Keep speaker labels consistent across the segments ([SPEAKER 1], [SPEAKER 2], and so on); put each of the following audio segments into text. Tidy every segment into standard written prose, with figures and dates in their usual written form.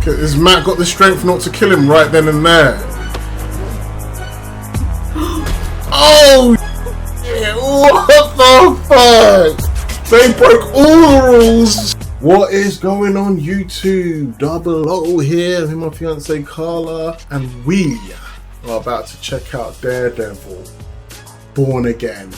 [SPEAKER 1] Has Matt got the strength not to kill him right then and there? Oh shit, what the fuck? They broke all the rules. What is going on YouTube? Double O here with my fiance Carla, and we are about to check out Daredevil, Born Again,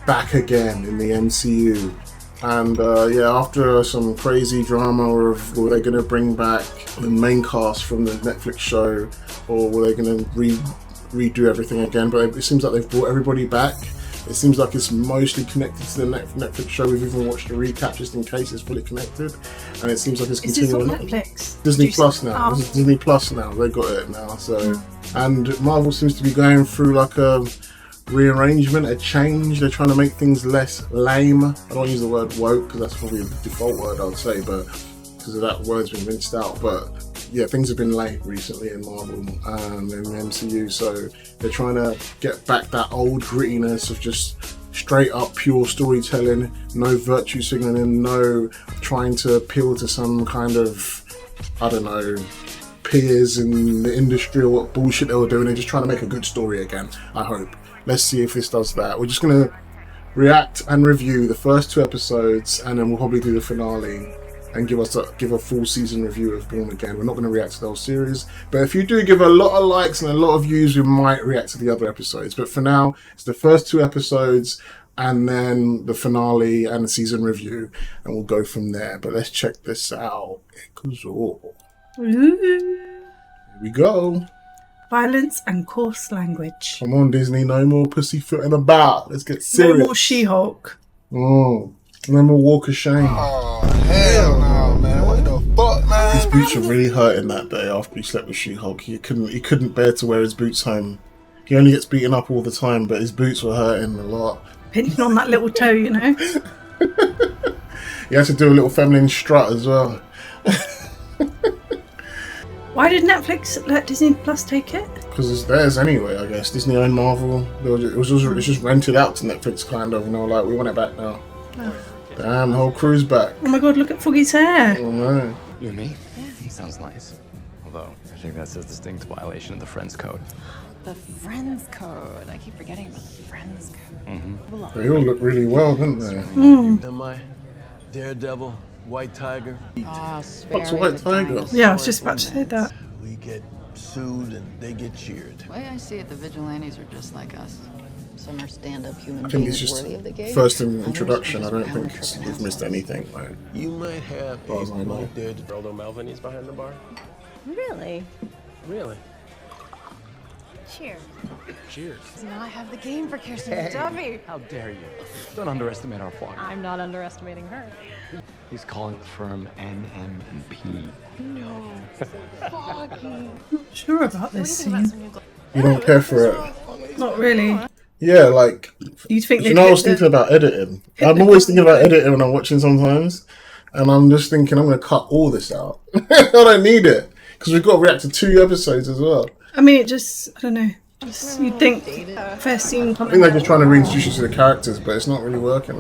[SPEAKER 1] back again in the MCU. And yeah, after some crazy drama of were they going to bring back the main cast from the Netflix show, or were they going to redo everything again? But it seems like they've brought everybody back. It seems like it's mostly connected to the Netflix show. We've even watched a recap just in case it's fully connected, and it seems like it's continuing.
[SPEAKER 2] Is this on Netflix?
[SPEAKER 1] Disney Plus now. This is Disney Plus now. They got it now. So, and Marvel seems to be going through like a rearrangement, a change. They're trying to make things less lame. I don't want to use the word woke because that's probably the default word I would say, but because of that word's been rinsed out. But yeah, things have been late recently in Marvel and in the MCU, so they're trying to get back that old grittiness of just straight up pure storytelling, no virtue signaling, no trying to appeal to some kind of, I don't know, peers in the industry or what bullshit they were doing. They're just trying to make a good story again, I hope. Let's see if this does that. We're just going to react and review the first 2 episodes, and then we'll probably do the finale and give a full season review of Born Again. We're not going to react to the whole series, but if you do give a lot of likes and a lot of views, we might react to the other episodes. But for now, it's the first 2 episodes and then the finale and the season review, and we'll go from there. But let's check this out. Here we go.
[SPEAKER 2] Violence and coarse language.
[SPEAKER 1] Come on, Disney, no more pussyfooting about. Let's get serious.
[SPEAKER 2] No more She-Hulk.
[SPEAKER 1] No more walk of shame.
[SPEAKER 3] Oh, hell no, man. What the fuck, man?
[SPEAKER 1] His boots were really hurting that day after he slept with She-Hulk. He couldn't bear to wear his boots home. He only gets beaten up all the time, but his boots were hurting a lot.
[SPEAKER 2] Pinching on that little toe, you know.
[SPEAKER 1] He had to do a little feminine strut as well.
[SPEAKER 2] Why did Netflix let Disney Plus take it?
[SPEAKER 1] Because it's theirs anyway, I guess. Disney owned Marvel. It's just rented out to Netflix, kind of. You know, like, we want it back now.
[SPEAKER 2] Oh.
[SPEAKER 1] Damn, the whole crew's back.
[SPEAKER 2] Oh my god, look at Foggy's hair.
[SPEAKER 1] Oh no.
[SPEAKER 4] You and me? Yeah. Sounds nice. Although, I think that's a distinct violation of the Friends Code.
[SPEAKER 5] The Friends Code. I keep forgetting about the Friends Code.
[SPEAKER 1] They all look really well, don't they?
[SPEAKER 6] Am I Daredevil, White Tiger?
[SPEAKER 1] What's White Tiger?
[SPEAKER 2] Yeah, I was just about to say that.
[SPEAKER 6] We get sued and they get cheered.
[SPEAKER 5] The way I see it, the vigilantes are just like us. Some are stand-up human
[SPEAKER 1] I think it's
[SPEAKER 5] beings
[SPEAKER 1] just
[SPEAKER 5] worthy of the game.
[SPEAKER 1] first introduction. I don't think we've missed anything. Like,
[SPEAKER 6] You might have
[SPEAKER 1] far as I know.
[SPEAKER 6] a Daredevil.
[SPEAKER 7] Roldo Melvin is behind the bar?
[SPEAKER 8] Really?
[SPEAKER 7] Really?
[SPEAKER 8] Cheers.
[SPEAKER 7] Cheers.
[SPEAKER 8] Now I have the game for Kirsten Duffy.
[SPEAKER 4] How dare you? Don't underestimate our Foggy.
[SPEAKER 8] I'm not underestimating her.
[SPEAKER 4] He's calling the firm NMP.
[SPEAKER 8] No. Foggy.
[SPEAKER 2] Sure about this scene.
[SPEAKER 1] you don't care for it.
[SPEAKER 2] Not really.
[SPEAKER 1] Yeah, like,
[SPEAKER 2] You think
[SPEAKER 1] you know, I was thinking about editing. I'm always thinking about editing when I'm watching sometimes, and I'm just thinking I'm going to cut all this out. I don't need it because we've got to react to 2 episodes as well.
[SPEAKER 2] I mean, it just, I don't know. Just, you'd think first scene.
[SPEAKER 1] I think they're just trying to reintroduce you to the characters, but it's not really working.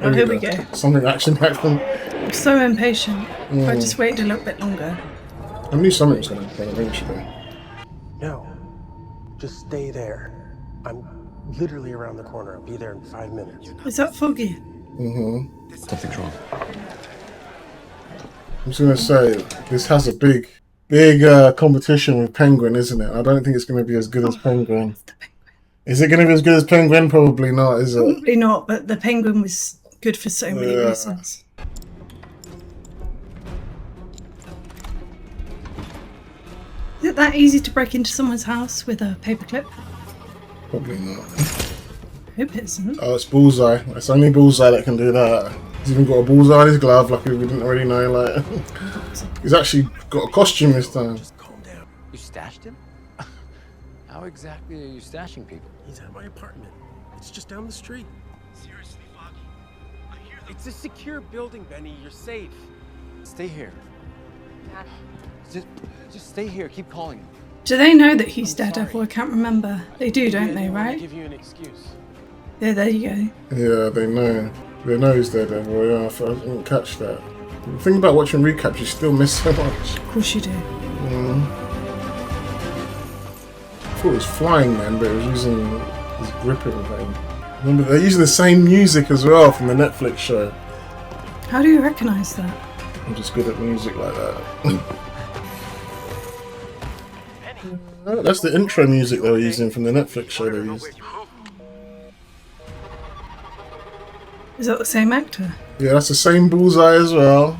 [SPEAKER 2] Oh, here we go.
[SPEAKER 1] Something action-packed.
[SPEAKER 2] I'm so impatient. If I just waited a little bit longer.
[SPEAKER 1] I knew something was going to happen eventually.
[SPEAKER 7] No. Just stay there. I'm literally around the corner. I'll be there in 5 minutes.
[SPEAKER 2] Is that Foggy?
[SPEAKER 4] Something's wrong.
[SPEAKER 1] I'm just going to say, this has a big competition with Penguin, isn't it? I don't think it's going to be as good as Penguin. Is it going to be as good as Penguin? Probably not, is it?
[SPEAKER 2] Probably not, but the Penguin was good for so many reasons. Is it that easy to break into someone's house with a paperclip?
[SPEAKER 1] Probably not.
[SPEAKER 2] I hope it isn't.
[SPEAKER 1] Oh, it's Bullseye. It's only Bullseye that can do that. He's even got a bullseye on his glove, like we didn't already know. Like, he's actually got a costume this time.
[SPEAKER 6] Just calm down.
[SPEAKER 4] You stashed him? How exactly are you stashing people?
[SPEAKER 7] He's at my apartment. It's just down the street. Seriously, Foggy. I hear them. It's a secure building, Benny. You're safe.
[SPEAKER 4] Stay here. Just stay here. Keep calling him.
[SPEAKER 2] Do they know that he's Daredevil? I can't remember. They do, don't they,
[SPEAKER 7] I
[SPEAKER 2] right?
[SPEAKER 7] give you an excuse.
[SPEAKER 2] Yeah, there you go.
[SPEAKER 1] Yeah, they know. They know he's Daredevil. Yeah, I didn't catch that. The thing about watching recaps, you still miss so much.
[SPEAKER 2] Of course you do.
[SPEAKER 1] I thought it was flying then, but it was using his gripping thing. Remember, they're using the same music as well from the Netflix show.
[SPEAKER 2] How do you recognise that?
[SPEAKER 1] I'm just good at music like that. Oh, that's the intro music they were using from the Netflix show they used.
[SPEAKER 2] Is that the same actor?
[SPEAKER 1] Yeah, that's the same Bullseye as well.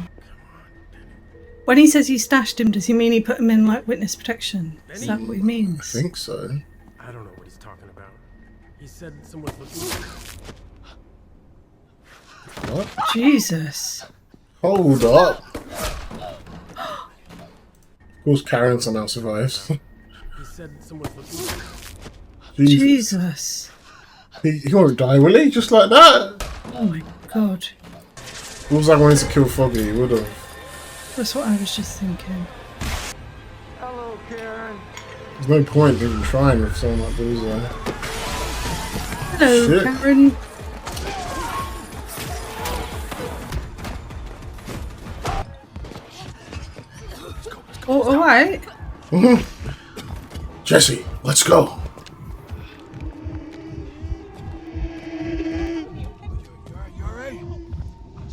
[SPEAKER 2] When he says he stashed him, does he mean he put him in like witness protection? Is that what he
[SPEAKER 1] I
[SPEAKER 2] means?
[SPEAKER 1] think so.
[SPEAKER 7] I don't know what he's talking about. He said someone's looking.
[SPEAKER 1] What?
[SPEAKER 2] Jesus.
[SPEAKER 1] Hold up. Of course, Karen somehow survives.
[SPEAKER 7] He said someone's looking.
[SPEAKER 1] Jesus. He won't die, will he? Just like that?
[SPEAKER 2] Oh my god.
[SPEAKER 1] Bullseye wanted to kill Foggy, he would have.
[SPEAKER 2] That's what I was just thinking.
[SPEAKER 6] Hello, Karen.
[SPEAKER 1] There's no point even trying with someone like Bullseye.
[SPEAKER 2] Hello,
[SPEAKER 1] Shit.
[SPEAKER 2] Karen. Oh, alright.
[SPEAKER 1] Jesse, let's go.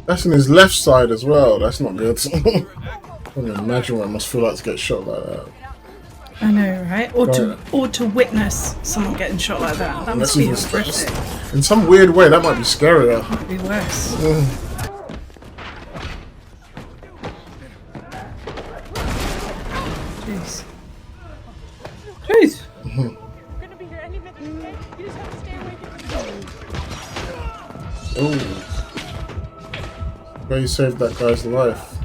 [SPEAKER 1] That's in his left side as well. That's not good. I can imagine what it must feel like to get shot like that.
[SPEAKER 2] I know, right? Or to witness someone getting shot like that. That must be horrific.
[SPEAKER 1] In some weird way, that might be scarier.
[SPEAKER 2] Might be worse. Jeez. Jeez.
[SPEAKER 8] We're gonna be here any minute, okay? You just have to stay awake and
[SPEAKER 1] Oh. They saved that guy's life.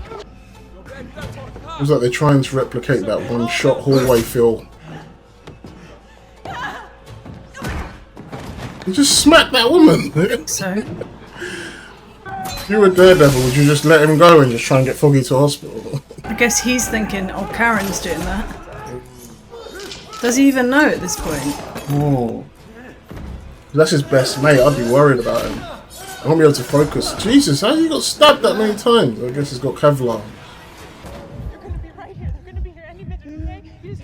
[SPEAKER 1] It was like they're trying to replicate that one-shot hallway feel. You just smacked that woman!
[SPEAKER 2] So?
[SPEAKER 1] If you were Daredevil, would you just let him go and just try and get Foggy to hospital?
[SPEAKER 2] I guess he's thinking, oh, Karen's doing that. Does he even know at this point?
[SPEAKER 1] Oh. That's his best mate, I'd be worried about him. I won't be able to focus. Jesus, how you got stabbed that many times? I guess he's got Kevlar.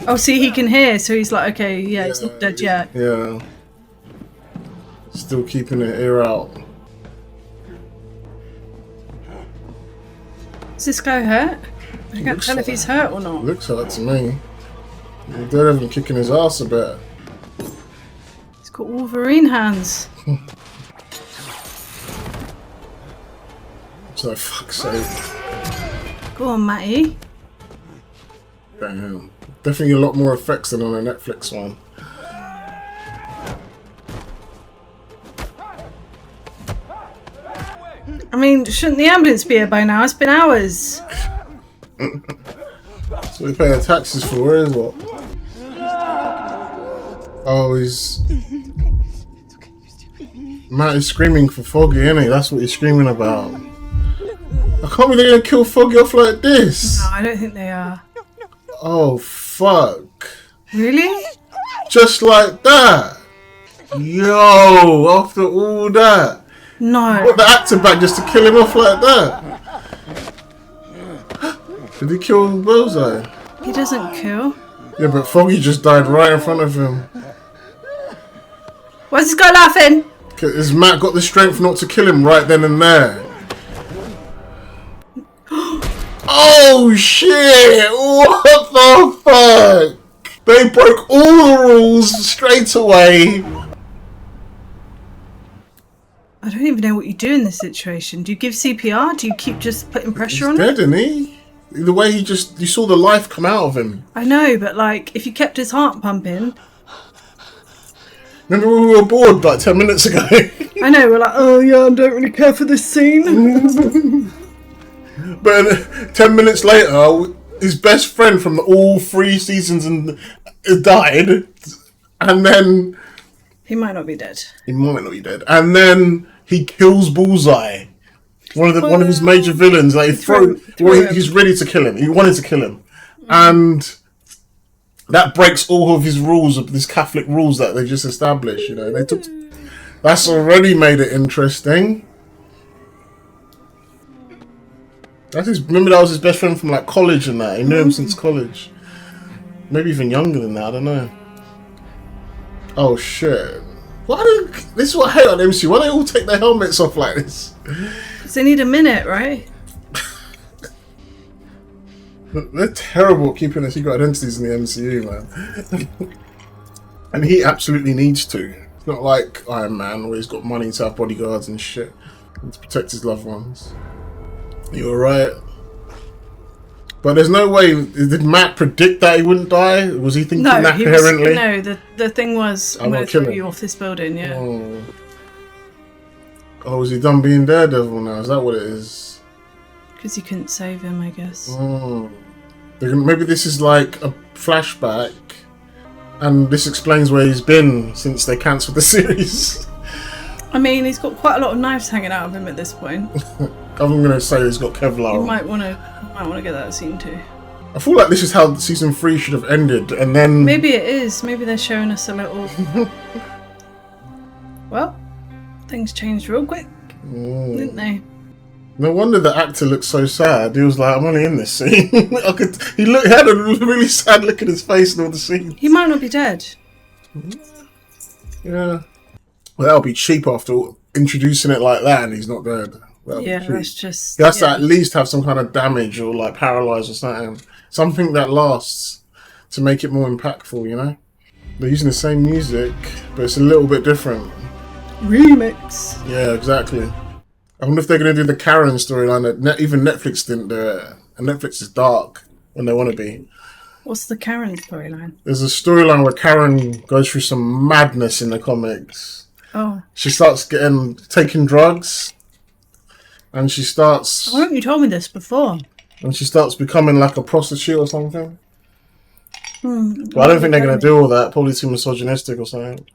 [SPEAKER 2] Oh, see, he can hear, so he's like, okay, yeah, he's not dead yet.
[SPEAKER 1] Yeah. Still keeping it ear out.
[SPEAKER 2] Is this guy hurt? I can't tell if he's hurt or not.
[SPEAKER 1] Looks hurt to me. Daredevil kicking his ass a bit.
[SPEAKER 2] He's got Wolverine hands.
[SPEAKER 1] So fuck's sake.
[SPEAKER 2] Go on, Matty.
[SPEAKER 1] Damn. Definitely a lot more effects than on a Netflix one.
[SPEAKER 2] I mean, shouldn't the ambulance be here by now? It's been hours.
[SPEAKER 1] That's what we pay our taxes for, isn't it? Oh, he's... Matt is screaming for Foggy, isn't he? That's what he's screaming about. I can't believe they're going to kill Foggy off like this.
[SPEAKER 2] No, I don't think they are.
[SPEAKER 1] Oh, fuck.
[SPEAKER 2] Really?
[SPEAKER 1] Just like that? Yo, after all that.
[SPEAKER 2] No.
[SPEAKER 1] Put the actor back just to kill him off like that. Did he kill Bullseye?
[SPEAKER 2] He doesn't kill.
[SPEAKER 1] Yeah, but Foggy just died right in front of him.
[SPEAKER 2] Why's this guy laughing?
[SPEAKER 1] Because Matt got the strength not to kill him right then and there. Oh shit! What the fuck? They broke all the rules straight away.
[SPEAKER 2] I don't even know what you do in this situation. Do you give CPR? Do you keep just putting pressure on
[SPEAKER 1] He's dead,
[SPEAKER 2] him?
[SPEAKER 1] isn't he? The way he just... You saw the life come out of him.
[SPEAKER 2] I know, but like, if you kept his heart pumping...
[SPEAKER 1] Remember when we were bored like 10 minutes ago?
[SPEAKER 2] I know, we're like, oh yeah, I don't really care for this scene.
[SPEAKER 1] But 10 minutes later, his best friend from all 3 seasons and died. And then...
[SPEAKER 2] He might not be dead.
[SPEAKER 1] He might not be dead. And then he kills Bullseye. One of his major villains. Like he's ready to kill him. He wanted to kill him. And that breaks all of his rules, of these Catholic rules that they just established, you know. That's already made it interesting. Remember that was his best friend from like college and that. He knew him since college. Maybe even younger than that. I don't know. Oh shit! This is what I hate on MC. Why do they all take their helmets off like this?
[SPEAKER 2] Because they need a minute, right?
[SPEAKER 1] They're terrible at keeping their secret identities in the MCU, man. And he absolutely needs to. It's not like Iron Man where he's got money to have bodyguards and shit and to protect his loved ones. You alright? But there's no way. Did Matt predict that he wouldn't die? Was he thinking that coherently?
[SPEAKER 2] No, the thing was, I'm going to throw you off this building, yeah.
[SPEAKER 1] Oh, is he done being Daredevil now? Is that what it is?
[SPEAKER 2] Because you couldn't save him, I guess.
[SPEAKER 1] Oh. Maybe this is like a flashback, and this explains where he's been since they cancelled the series.
[SPEAKER 2] I mean, he's got quite a lot of knives hanging out of him at this point.
[SPEAKER 1] I'm going to say he's got Kevlar.
[SPEAKER 2] You might want to get that scene too.
[SPEAKER 1] I feel like this is how season 3 should have ended, and then...
[SPEAKER 2] Maybe it is. Maybe they're showing us a little... Well, things changed real quick, didn't they?
[SPEAKER 1] No wonder the actor looked so sad. He was like, I'm only in this scene. He had a really sad look in his face in all the scenes.
[SPEAKER 2] He might not be dead.
[SPEAKER 1] Yeah. Well, that'll be cheap after introducing it like that, and he's not dead.
[SPEAKER 2] Yeah, that's just...
[SPEAKER 1] He has to at least have some kind of damage or like paralyzed or something. Something that lasts to make it more impactful, you know? They're using the same music, but it's a little bit different.
[SPEAKER 2] Remix.
[SPEAKER 1] Yeah, exactly. I wonder if they're going to do the Karen storyline that even Netflix didn't do it. And Netflix is dark when they want to be.
[SPEAKER 2] What's the Karen storyline?
[SPEAKER 1] There's a storyline where Karen goes through some madness in the comics.
[SPEAKER 2] Oh.
[SPEAKER 1] She starts taking drugs. And she starts...
[SPEAKER 2] Why haven't you told me this before?
[SPEAKER 1] And she starts becoming like a prostitute or something. But I don't think they're going to do all that. Probably too misogynistic or something.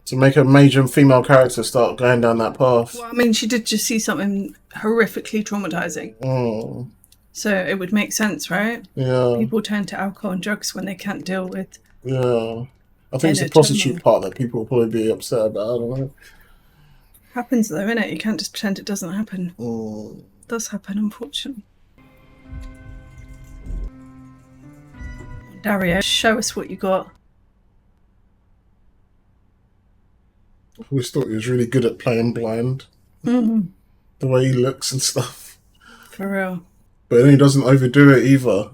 [SPEAKER 1] To make a major female character start going down that path.
[SPEAKER 2] Well, I mean, she did just see something horrifically traumatizing.
[SPEAKER 1] Oh.
[SPEAKER 2] So it would make sense, right?
[SPEAKER 1] Yeah.
[SPEAKER 2] People turn to alcohol and drugs when they can't deal with...
[SPEAKER 1] Yeah. I think it's the prostitute part that people will probably be upset about. I don't know.
[SPEAKER 2] Happens though, innit? You can't just pretend it doesn't happen.
[SPEAKER 1] Oh.
[SPEAKER 2] It does happen, unfortunately. Dario, show us what you got.
[SPEAKER 1] I always thought he was really good at playing blind. The way he looks and stuff.
[SPEAKER 2] For real.
[SPEAKER 1] But then he doesn't overdo it either.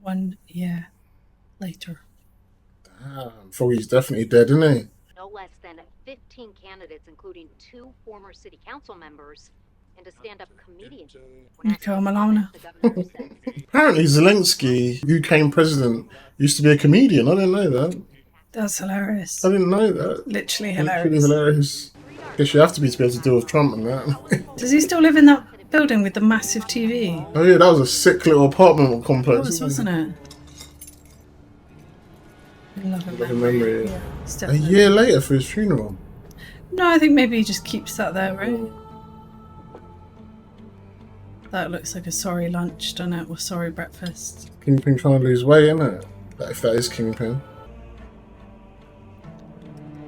[SPEAKER 2] 1 year later.
[SPEAKER 1] Damn, Foggy's definitely dead, isn't he?
[SPEAKER 9] No less than 15 candidates, including 2 former city council members and a stand-up comedian.
[SPEAKER 2] Nico Malona.
[SPEAKER 1] Apparently Zelensky, UK president, used to be a comedian. I didn't know that.
[SPEAKER 2] That's hilarious.
[SPEAKER 1] I didn't know that.
[SPEAKER 2] Literally
[SPEAKER 1] Literally
[SPEAKER 2] hilarious.
[SPEAKER 1] hilarious. Guess you have to be able to deal with Trump and that.
[SPEAKER 2] Does he still live in that building with the massive TV?
[SPEAKER 1] Oh yeah, that was a sick little apartment complex.
[SPEAKER 2] It was, wasn't it?
[SPEAKER 1] Like a memory.
[SPEAKER 2] Yeah,
[SPEAKER 1] a year later for his funeral.
[SPEAKER 2] No, I think maybe he just keeps that there, right? That looks like a sorry lunch, doesn't it? Or sorry breakfast.
[SPEAKER 1] Kingpin trying to lose weight, isn't it? If that is Kingpin.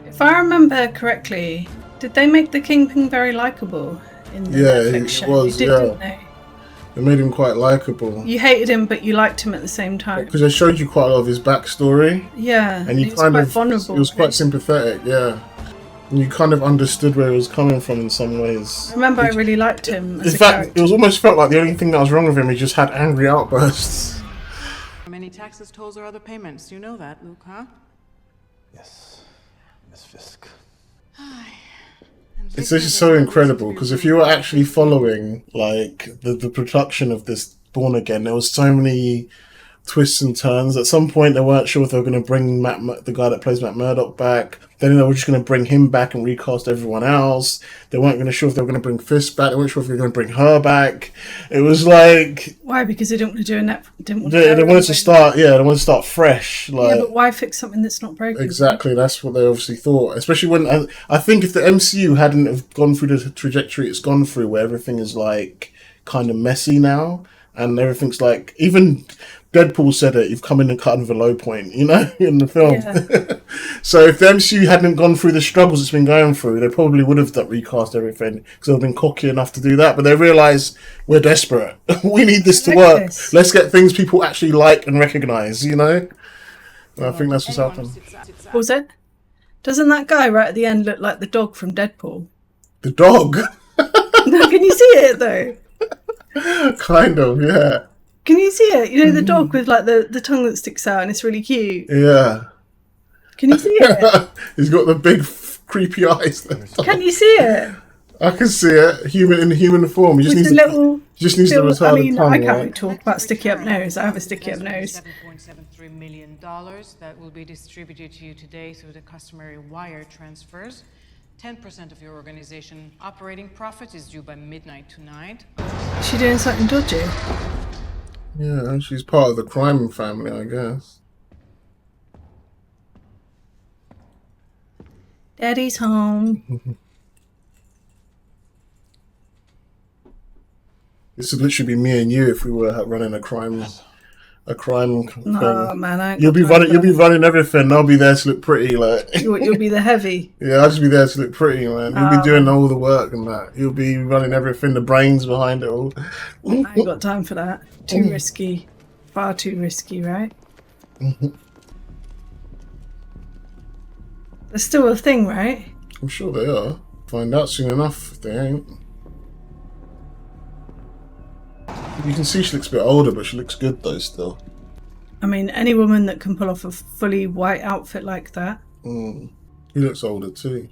[SPEAKER 2] If I remember correctly, did they make the Kingpin very likeable in the Netflix show?
[SPEAKER 1] Was,
[SPEAKER 2] they did, didn't they?
[SPEAKER 1] They made him quite likeable.
[SPEAKER 2] You hated him, but you liked him at the same time.
[SPEAKER 1] Because they showed you quite a lot of his backstory.
[SPEAKER 2] Yeah,
[SPEAKER 1] and you
[SPEAKER 2] he was quite vulnerable.
[SPEAKER 1] He was quite sympathetic, yeah. And you kind of understood where he was coming from in some ways.
[SPEAKER 2] I remember I really liked him as
[SPEAKER 1] in
[SPEAKER 2] a
[SPEAKER 1] fact,
[SPEAKER 2] character.
[SPEAKER 1] it was almost felt like the only thing that was wrong with him, he just had angry outbursts.
[SPEAKER 10] How many taxes, tolls, or other payments? You know that, Luke, huh?
[SPEAKER 4] Yes, Miss Fisk.
[SPEAKER 1] It's just so incredible, because if you were actually following like the production of this Born Again, there was so many twists and turns. At some point, they weren't sure if they were going to bring the guy that plays Matt Murdock back. Then they were just going to bring him back and recast everyone else. They weren't going to sure if they were going to bring Fisk back. They weren't sure if they were going to bring her back. It was like...
[SPEAKER 2] Why? Because they didn't want to do a net.
[SPEAKER 1] They wanted to start. Yeah, they wanted to start fresh. Like,
[SPEAKER 2] yeah, but why fix something that's not broken?
[SPEAKER 1] Exactly, that's what they obviously thought. Especially when I think if the MCU hadn't have gone through the trajectory it's gone through, where everything is like kind of messy now, and everything's like even Deadpool said it, you've come in and cut with a low point, you know, in the film.
[SPEAKER 2] Yeah.
[SPEAKER 1] So if the MCU hadn't gone through the struggles it's been going through, they probably would have recast everything because they've been cocky enough to do that. But they realise we're desperate. We need this to work. Let's get things people actually like and recognise, you know? And I think that's what's happened.
[SPEAKER 2] What was it? Doesn't that guy right at the end look like the dog from Deadpool?
[SPEAKER 1] The dog?
[SPEAKER 2] No, can you see it though?
[SPEAKER 1] Kind of, yeah.
[SPEAKER 2] Can you see it? You know the dog with like the tongue that sticks out and it's really cute.
[SPEAKER 1] Yeah.
[SPEAKER 2] Can you see it?
[SPEAKER 1] He's got the big creepy eyes.
[SPEAKER 2] Can you see it?
[SPEAKER 1] I can see it. In human form. He just needs to retire the tongue.
[SPEAKER 2] I can't really talk about sticky up nose. I have a sticky up nose.
[SPEAKER 10] $7.73 million that will be distributed to you today through the customary wire transfers. 10% of your organization operating profit is due by midnight tonight.
[SPEAKER 2] Is she doing something dodgy?
[SPEAKER 1] Yeah, she's part of the crime family, I guess.
[SPEAKER 2] Daddy's home.
[SPEAKER 1] This would literally be me and you if we were running a crime thing.
[SPEAKER 2] No, man,
[SPEAKER 1] You'll be running everything. I'll be there to look pretty, like.
[SPEAKER 2] You'll be the heavy.
[SPEAKER 1] Yeah, I'll just be there to look pretty, man. You'll be doing all the work and that. You'll be running everything, the brains behind it all.
[SPEAKER 2] I ain't got time for that. Too risky. Far too risky, right? They're still a thing, right?
[SPEAKER 1] I'm sure they are. Find out soon enough if they ain't. You can see she looks a bit older, but she looks good though still.
[SPEAKER 2] I mean, any woman that can pull off a fully white outfit like that.
[SPEAKER 1] He looks older too.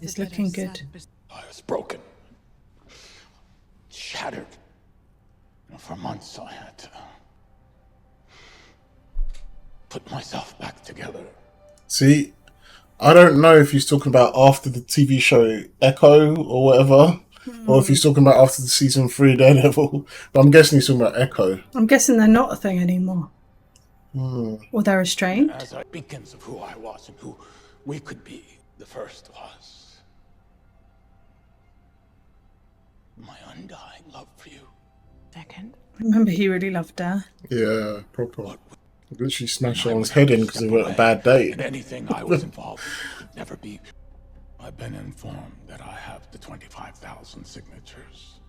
[SPEAKER 2] He's looking good.
[SPEAKER 11] I was broken. Shattered. And for months I had to put myself back together.
[SPEAKER 1] See, I don't know if he's talking about after the TV show Echo or whatever. Or if he's talking about after the season 3 Daredevil. But I'm guessing he's talking about Echo.
[SPEAKER 2] I'm guessing they're not a thing anymore. Or they're restrained.
[SPEAKER 11] As beacons of who I was and who we could be, the first of us. My undying love for you.
[SPEAKER 10] Second.
[SPEAKER 2] Remember, he really loved her.
[SPEAKER 1] Yeah, proper. Literally smashed someone's head in because they were on a bad date.
[SPEAKER 11] And anything I was involved in would never be. I've been informed that I have the 25,000 signatures.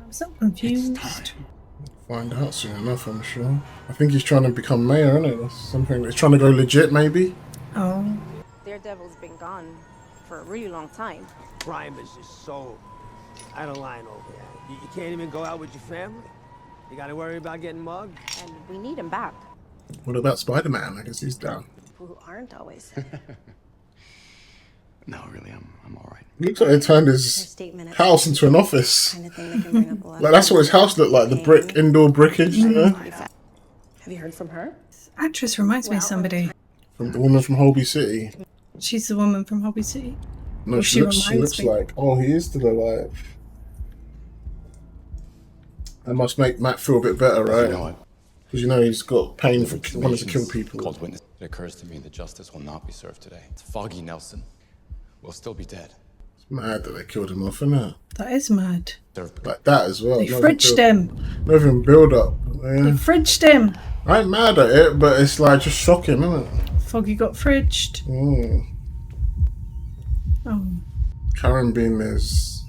[SPEAKER 2] I'm so confused.
[SPEAKER 1] Find out soon enough, I'm sure. I think he's trying to become mayor, isn't it? That's something. He's trying to go legit, maybe.
[SPEAKER 2] Oh.
[SPEAKER 12] Daredevil's been gone for a really long time.
[SPEAKER 7] Crime is just so out of line over there. You can't even go out with your family. You gotta worry about getting mugged.
[SPEAKER 12] And we need him back.
[SPEAKER 1] What about Spider-Man? I guess he's down.
[SPEAKER 12] People who aren't always.
[SPEAKER 4] No, really, I'm all right.
[SPEAKER 1] Looks like they turned his house into an office.
[SPEAKER 12] Kind of thing that can bring up a lot.
[SPEAKER 1] Like that's what his house looked like, the brick, indoor brickage, you know?
[SPEAKER 12] Have you heard from her?
[SPEAKER 2] This actress reminds me of somebody.
[SPEAKER 1] From the woman from Holby City.
[SPEAKER 2] She's the woman from Hobby City.
[SPEAKER 1] No,
[SPEAKER 2] Well,
[SPEAKER 1] she looks like, oh, he is still alive. That must make Matt feel a bit better, right? Because you know he's got pain for wanting to kill people.
[SPEAKER 4] Called witness. It occurs to me that justice will not be served today. It's Foggy Nelson. Will still be dead.
[SPEAKER 1] It's mad that they killed him off, isn't it?
[SPEAKER 2] That is mad.
[SPEAKER 1] Like that as well.
[SPEAKER 2] They fridged him.
[SPEAKER 1] Not even build up. Yeah.
[SPEAKER 2] They fridged him.
[SPEAKER 1] I ain't mad at it, but it's like just shocking, isn't it?
[SPEAKER 2] Foggy got fridged. Oh.
[SPEAKER 1] Karen Bean is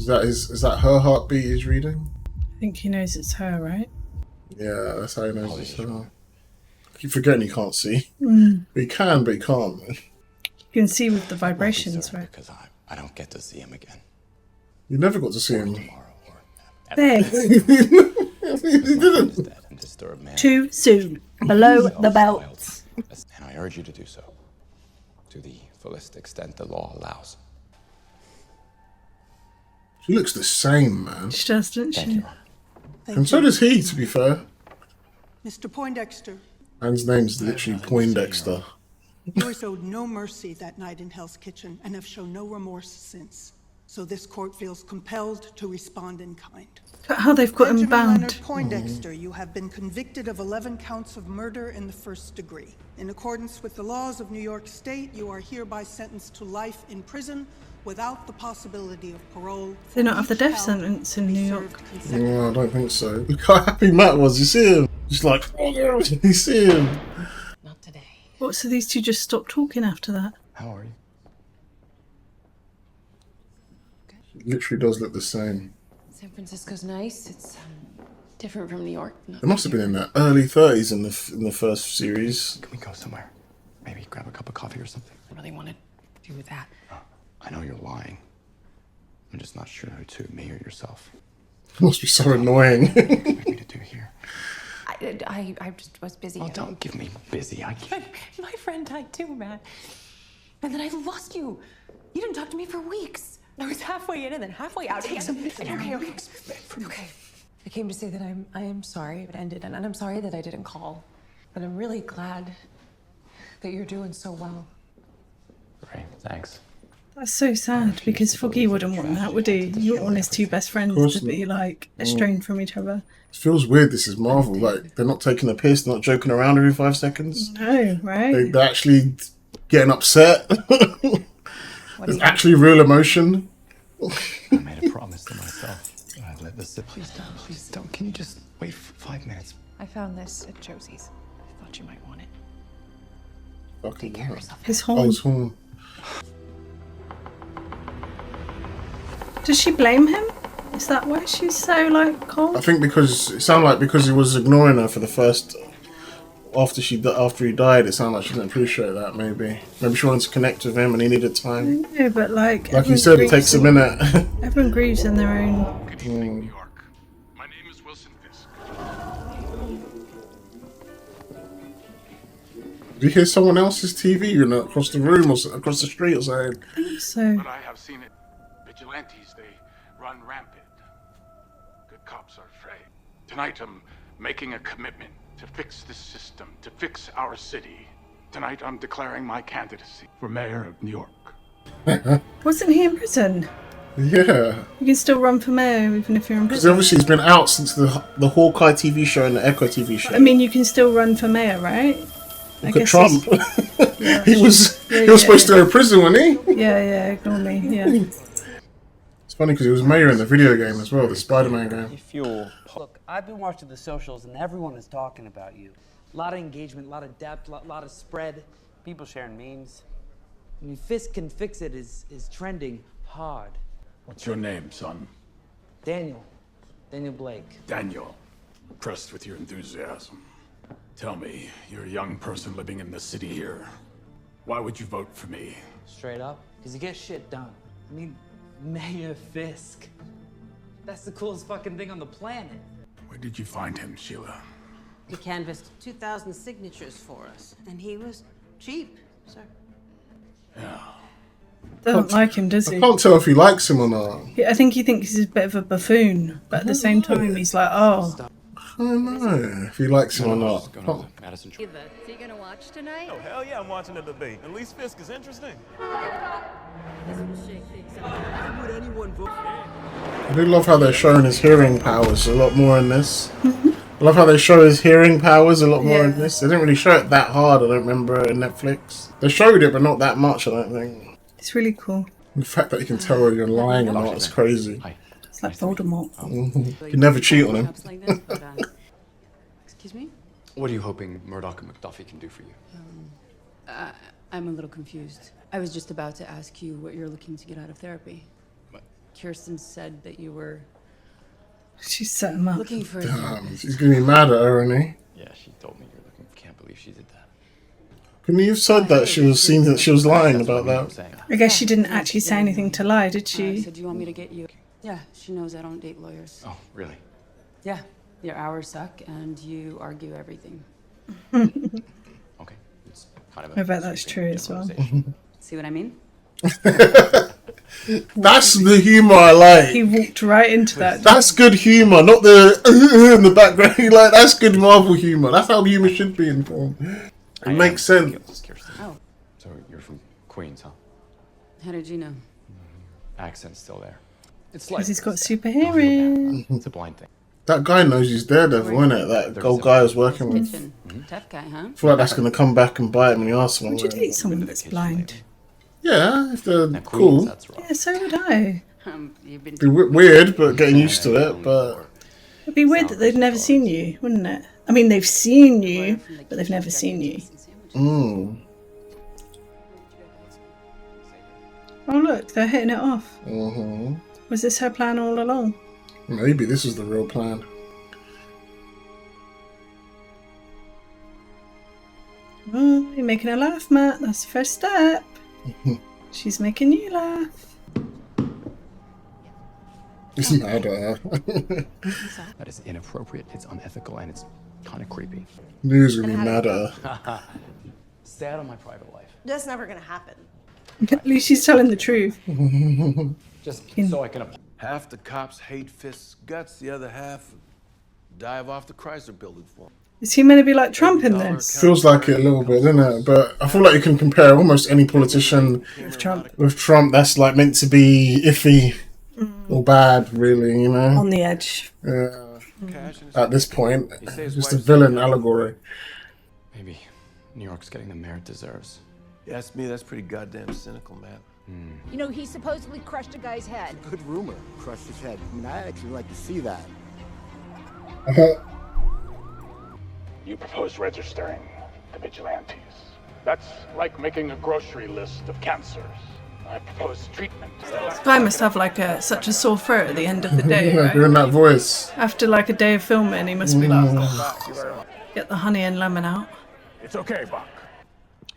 [SPEAKER 1] that her heartbeat he's reading?
[SPEAKER 2] I think he knows it's her, right?
[SPEAKER 1] Yeah, that's how he knows it's her. I keep forgetting he can't see. He can, but he can't.
[SPEAKER 2] You can see with the vibrations, right?
[SPEAKER 4] Because I don't get to see him again.
[SPEAKER 1] You never got to see him.
[SPEAKER 2] Thanks.
[SPEAKER 1] He didn't.
[SPEAKER 2] Too soon. Below the belt.
[SPEAKER 4] And I urge you to do so. To the fullest extent the law allows.
[SPEAKER 1] She looks the same, man.
[SPEAKER 2] She does, doesn't she?
[SPEAKER 1] And so does he, to be fair.
[SPEAKER 13] Mr. Poindexter.
[SPEAKER 1] Man's name's literally Poindexter.
[SPEAKER 13] You were showed no mercy that night in Hell's Kitchen and have shown no remorse since. So this court feels compelled to respond in kind.
[SPEAKER 2] But how they've got him bound.
[SPEAKER 13] Leonard Poindexter, you have been convicted of 11 counts of murder in the first degree. In accordance with the laws of New York State, you are hereby sentenced to life in prison without the possibility of parole.
[SPEAKER 2] They don't have the death sentence in New York.
[SPEAKER 1] No, I don't think so. Look how happy Matt was, you see him? Just like, oh, you see him.
[SPEAKER 10] Not today.
[SPEAKER 2] What, so these two just stopped talking after that?
[SPEAKER 4] How are you?
[SPEAKER 1] It literally does look the same.
[SPEAKER 5] San Francisco's nice. It's different from New York.
[SPEAKER 1] They must have been in their early 30s in the first series.
[SPEAKER 4] Can we go somewhere? Maybe grab a cup of coffee or something?
[SPEAKER 5] I really want to do that.
[SPEAKER 4] I know you're lying. I'm just not sure who to, me or yourself.
[SPEAKER 1] It must be so annoying.
[SPEAKER 4] What do you want me to do here?
[SPEAKER 5] I just was busy.
[SPEAKER 4] Oh, don't give me busy. I can't.
[SPEAKER 5] My friend died too, man. And then I lost you. You didn't talk to me for weeks. I was halfway in and then halfway out.
[SPEAKER 4] Take some
[SPEAKER 5] Okay. I came to say that I am sorry it ended, and I'm sorry that I didn't call. But I'm really glad that you're doing so well.
[SPEAKER 4] Great, thanks.
[SPEAKER 2] That's so sad because Foggy wouldn't want that, would he? You wouldn't want his two best friends to be like estranged from each other.
[SPEAKER 1] It feels weird. This is Marvel. Like they're not taking a piss, they're not joking around every 5 seconds.
[SPEAKER 2] No, right?
[SPEAKER 1] They're actually getting upset. There's actually real emotion.
[SPEAKER 4] I made a promise to myself. I'd let this sit. Please don't. Can you just wait for 5 minutes?
[SPEAKER 5] I found this at Josie's. I thought you might want it.
[SPEAKER 1] Fucking
[SPEAKER 5] Take care of yourself.
[SPEAKER 2] His horn.
[SPEAKER 1] Oh, his horn.
[SPEAKER 2] Does she blame him? Is that why she's so like cold?
[SPEAKER 1] I think because it sounded like because he was ignoring her for the first after he died. It sounded like she didn't appreciate that. Maybe she wanted to connect with him and he needed time.
[SPEAKER 2] No, but like
[SPEAKER 1] you said, it takes a minute.
[SPEAKER 2] Everyone grieves in their own.
[SPEAKER 11] Good evening, New York. My name is Wilson Fisk.
[SPEAKER 1] Do you hear someone else's TV, across the room or across the street or something?
[SPEAKER 2] I think so.
[SPEAKER 11] But I have seen it. Vigilantes, they run rampant. Good cops are afraid. Tonight I'm making a commitment to fix this system, to fix our city. Tonight I'm declaring my candidacy for mayor of New York.
[SPEAKER 2] Wasn't he in prison?
[SPEAKER 1] Yeah.
[SPEAKER 2] You can still run for mayor even if you're in
[SPEAKER 1] Because
[SPEAKER 2] prison.
[SPEAKER 1] obviously he's been out since the Hawkeye TV show and the Echo TV show.
[SPEAKER 2] I mean, you can still run for mayor, right?
[SPEAKER 1] Look at Trump. he was supposed to go to prison, wasn't he?
[SPEAKER 2] Yeah, ignore me. Yeah.
[SPEAKER 1] It's funny because he was mayor in the video game as well, the Spider-Man game.
[SPEAKER 14] Fuel. Look, I've been watching the socials and everyone is talking about you. A lot of engagement, a lot of depth, a lot of spread. People sharing memes. I mean, Fisk can fix it is trending hard.
[SPEAKER 11] What's your name, son?
[SPEAKER 14] Daniel Blake.
[SPEAKER 11] Daniel. Impressed with your enthusiasm. Tell me, you're a young person living in the city here. Why would you vote for me?
[SPEAKER 14] Straight up, because you get shit done. I mean, Mayor Fisk. That's the coolest fucking thing on the planet.
[SPEAKER 11] Where did you find him, Sheila?
[SPEAKER 15] He canvassed 2,000 signatures for us, and he was cheap, sir.
[SPEAKER 11] Yeah.
[SPEAKER 2] Doesn't like him, does he?
[SPEAKER 1] I can't tell if he likes him or not.
[SPEAKER 2] I think he thinks he's a bit of a buffoon, but at the same time, he's like, oh.
[SPEAKER 1] I don't know if he likes him or not.
[SPEAKER 4] Madison.
[SPEAKER 16] So you gonna watch tonight?
[SPEAKER 17] Oh, hell yeah, I'm watching the debate. At least Fisk is interesting.
[SPEAKER 15] This will shake things up.
[SPEAKER 7] Why would anyone vote?
[SPEAKER 1] I do love how they're showing his hearing powers a lot more in this. I love how they show his hearing powers a lot more in this. They didn't really show it that hard, I don't remember, in Netflix. They showed it, but not that much, I don't think.
[SPEAKER 2] It's really cool.
[SPEAKER 1] The fact that you can tell whether you're lying or not is crazy.
[SPEAKER 2] It's like Voldemort.
[SPEAKER 1] You can never cheat on him.
[SPEAKER 5] Excuse me?
[SPEAKER 4] What are you hoping Murdoch and McDuffie can do for you?
[SPEAKER 5] I'm a little confused. I was just about to ask you what you're looking to get out of therapy.
[SPEAKER 4] What?
[SPEAKER 5] Kirsten said that you were...
[SPEAKER 2] She set him up.
[SPEAKER 5] Looking for...
[SPEAKER 1] Damn, he's going to be mad at her, isn't he?
[SPEAKER 4] Yeah, she told me you're looking. Can't believe she did that.
[SPEAKER 1] Couldn't you have said that she was seen that she was lying about that?
[SPEAKER 2] I guess she didn't actually say anything to lie, did she?
[SPEAKER 5] So do you want me to get you... Yeah, she knows I don't date lawyers.
[SPEAKER 4] Oh, really?
[SPEAKER 5] Yeah, your hours suck and you argue everything.
[SPEAKER 4] Okay, it's kind of
[SPEAKER 2] I bet that's true as well.
[SPEAKER 5] See what I mean?
[SPEAKER 1] That's the humour I like.
[SPEAKER 2] He walked right into that.
[SPEAKER 1] That's good humour, not the in the background. Like, that's good Marvel humour. That's how humour should be in film. It makes sense.
[SPEAKER 5] Oh.
[SPEAKER 4] So you're from Queens, huh?
[SPEAKER 5] How did you know?
[SPEAKER 4] Accent's still there. It's
[SPEAKER 2] Because he's got super hearing.
[SPEAKER 4] It's a blind thing.
[SPEAKER 1] That guy knows he's Daredevil, isn't it? That old guy I was working with.
[SPEAKER 5] Kitchen. Tough guy, huh?
[SPEAKER 1] I feel like that's going to come back and bite him when he asks someone.
[SPEAKER 2] Would you date someone that's blind?
[SPEAKER 1] Yeah, if they're cool.
[SPEAKER 2] Yeah, so would I.
[SPEAKER 5] You've been
[SPEAKER 1] Be weird, but getting used to it. But
[SPEAKER 2] It'd be weird that they'd never seen you, wouldn't it? I mean, they've seen you, but they've never seen you.
[SPEAKER 1] Mm.
[SPEAKER 2] Oh look, they're hitting it off.
[SPEAKER 1] Mm-hmm.
[SPEAKER 2] Was this her plan all along?
[SPEAKER 1] Maybe this is the real plan.
[SPEAKER 2] Oh, you're making her laugh, Matt. That's the first step. She's making you laugh.
[SPEAKER 1] It's mad at her.
[SPEAKER 4] That is inappropriate, it's unethical, and it's kind of creepy.
[SPEAKER 1] NOOO's gonna be mad at her.
[SPEAKER 4] Stay out of my private life.
[SPEAKER 12] That's never gonna happen.
[SPEAKER 2] At least she's telling the truth.
[SPEAKER 4] Just so I can...
[SPEAKER 18] Half the cops hate Fisk's guts, the other half dive off the Chrysler building for him.
[SPEAKER 2] Is he meant to be like Trump in this?
[SPEAKER 1] Feels like it a little bit, doesn't it? But I feel like you can compare almost any politician with Trump that's like meant to be iffy or bad, really, you know?
[SPEAKER 2] On the edge.
[SPEAKER 1] Yeah. At this point, just a villain allegory.
[SPEAKER 4] Maybe New York's getting the mayor it deserves.
[SPEAKER 18] You ask me, that's pretty goddamn cynical, man.
[SPEAKER 19] You know, he supposedly crushed a guy's head.
[SPEAKER 20] Good rumor. Crushed his head. I mean, I'd actually like to see that.
[SPEAKER 11] You propose registering the vigilantes. That's like making a grocery list of cancers. I propose treatment.
[SPEAKER 2] This guy must have like such a sore throat at the end of the day, right?
[SPEAKER 1] Hearing that voice.
[SPEAKER 2] After like a day of filming, he must be like, oh, get the honey and lemon out.
[SPEAKER 11] It's okay, Buck.